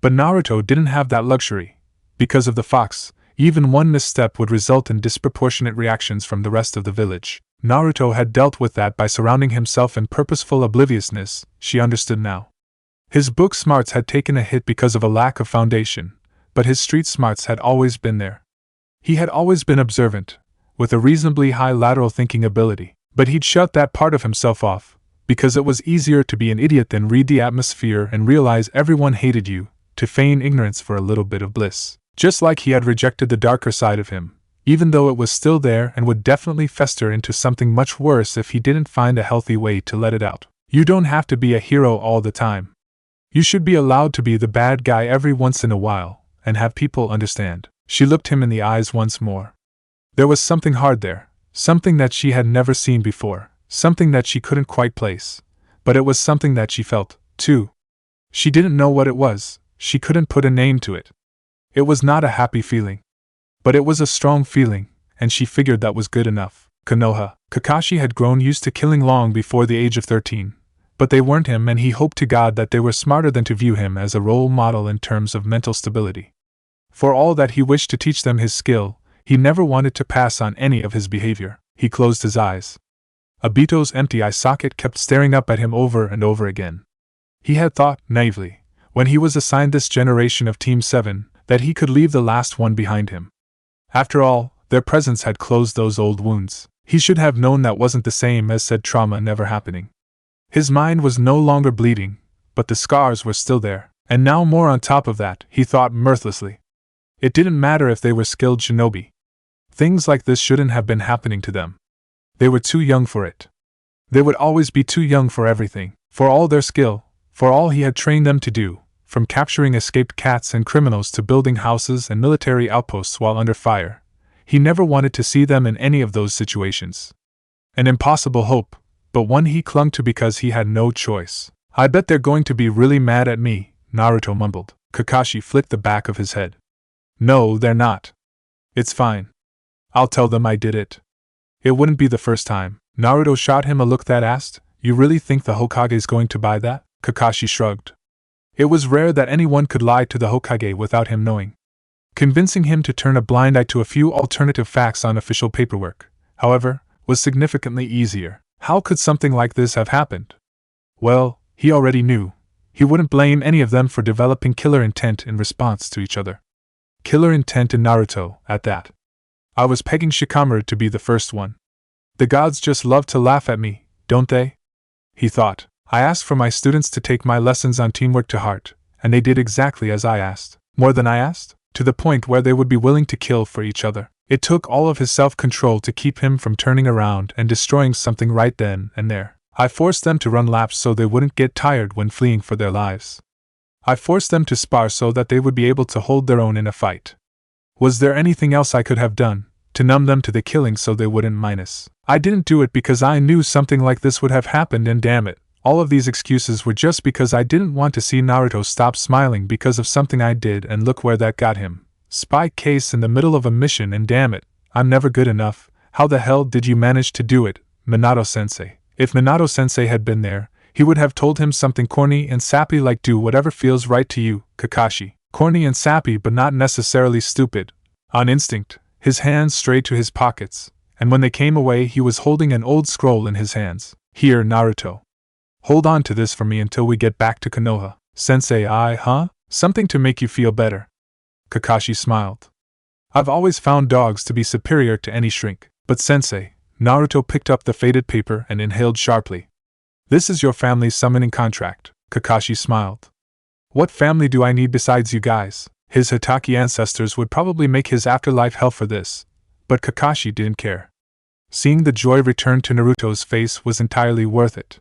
Speaker 1: But Naruto didn't have that luxury. Because of the fox, even one misstep would result in disproportionate reactions from the rest of the village. Naruto had dealt with that by surrounding himself in purposeful obliviousness, she understood now. His book smarts had taken a hit because of a lack of foundation, but his street smarts had always been there. He had always been observant, with a reasonably high lateral thinking ability, but he'd shut that part of himself off, because it was easier to be an idiot than read the atmosphere and realize everyone hated you, to feign ignorance for a little bit of bliss. Just like he had rejected the darker side of him, even though it was still there and would definitely fester into something much worse if he didn't find a healthy way to let it out. You don't have to be a hero all the time. You should be allowed to be the bad guy every once in a while, and have people understand. She looked him in the eyes once more. There was something hard there, something that she had never seen before, something that she couldn't quite place, but it was something that she felt, too. She didn't know what it was, she couldn't put a name to it. It was not a happy feeling. But it was a strong feeling, and she figured that was good enough. Kakashi had grown used to killing long before the age of 13, but they weren't him, and he hoped to God that they were smarter than to view him as a role model in terms of mental stability. For all that he wished to teach them his skill, he never wanted to pass on any of his behavior. He closed his eyes. Obito's empty eye socket kept staring up at him over and over again. He had thought, naively, when he was assigned this generation of Team 7, that he could leave the last one behind him. After all, their presence had closed those old wounds. He should have known that wasn't the same as said trauma never happening. His mind was no longer bleeding, but the scars were still there, and now more on top of that, he thought mirthlessly. It didn't matter if they were skilled shinobi. Things like this shouldn't have been happening to them. They were too young for it. They would always be too young for everything, for all their skill, for all he had trained them to do, from capturing escaped cats and criminals to building houses and military outposts while under fire. He never wanted to see them in any of those situations. An impossible hope, but one he clung to because he had no choice. "I bet they're going to be really mad at me," Naruto mumbled. Kakashi flicked the back of his head. "No, they're not. It's fine. I'll tell them I did it. It wouldn't be the first time." Naruto shot him a look that asked, "You really think the Hokage's going to buy that?" Kakashi shrugged. It was rare that anyone could lie to the Hokage without him knowing. Convincing him to turn a blind eye to a few alternative facts on official paperwork, however, was significantly easier. How could something like this have happened? Well, he already knew. He wouldn't blame any of them for developing killer intent in response to each other. Killer intent in Naruto, at that. I was pegging Shikamaru to be the first one. The gods just love to laugh at me, don't they? he thought. I asked for my students to take my lessons on teamwork to heart, and they did exactly as I asked. More than I asked, to the point where they would be willing to kill for each other. It took all of his self-control to keep him from turning around and destroying something right then and there. I forced them to run laps so they wouldn't get tired when fleeing for their lives. I forced them to spar so that they would be able to hold their own in a fight. Was there anything else I could have done to numb them to the killing so they wouldn't minus? I didn't do it because I knew something like this would have happened, and damn it, all of these excuses were just because I didn't want to see Naruto stop smiling because of something I did, and look where that got him. Spy case in the middle of a mission, and damn it, I'm never good enough. How the hell did you manage to do it, Minato-sensei? If Minato-sensei had been there, he would have told him something corny and sappy like do whatever feels right to you, Kakashi. Corny and sappy but not necessarily stupid. On instinct, his hands strayed to his pockets, and when they came away he was holding an old scroll in his hands. Here, Naruto. Hold on to this for me until we get back to Konoha. Sensei, something to make you feel better. Kakashi smiled. I've always found dogs to be superior to any shrink. But sensei, Naruto picked up the faded paper and inhaled sharply. This is your family's summoning contract. Kakashi smiled. What family do I need besides you guys? His Hitaki ancestors would probably make his afterlife hell for this, but Kakashi didn't care. Seeing the joy return to Naruto's face was entirely worth it.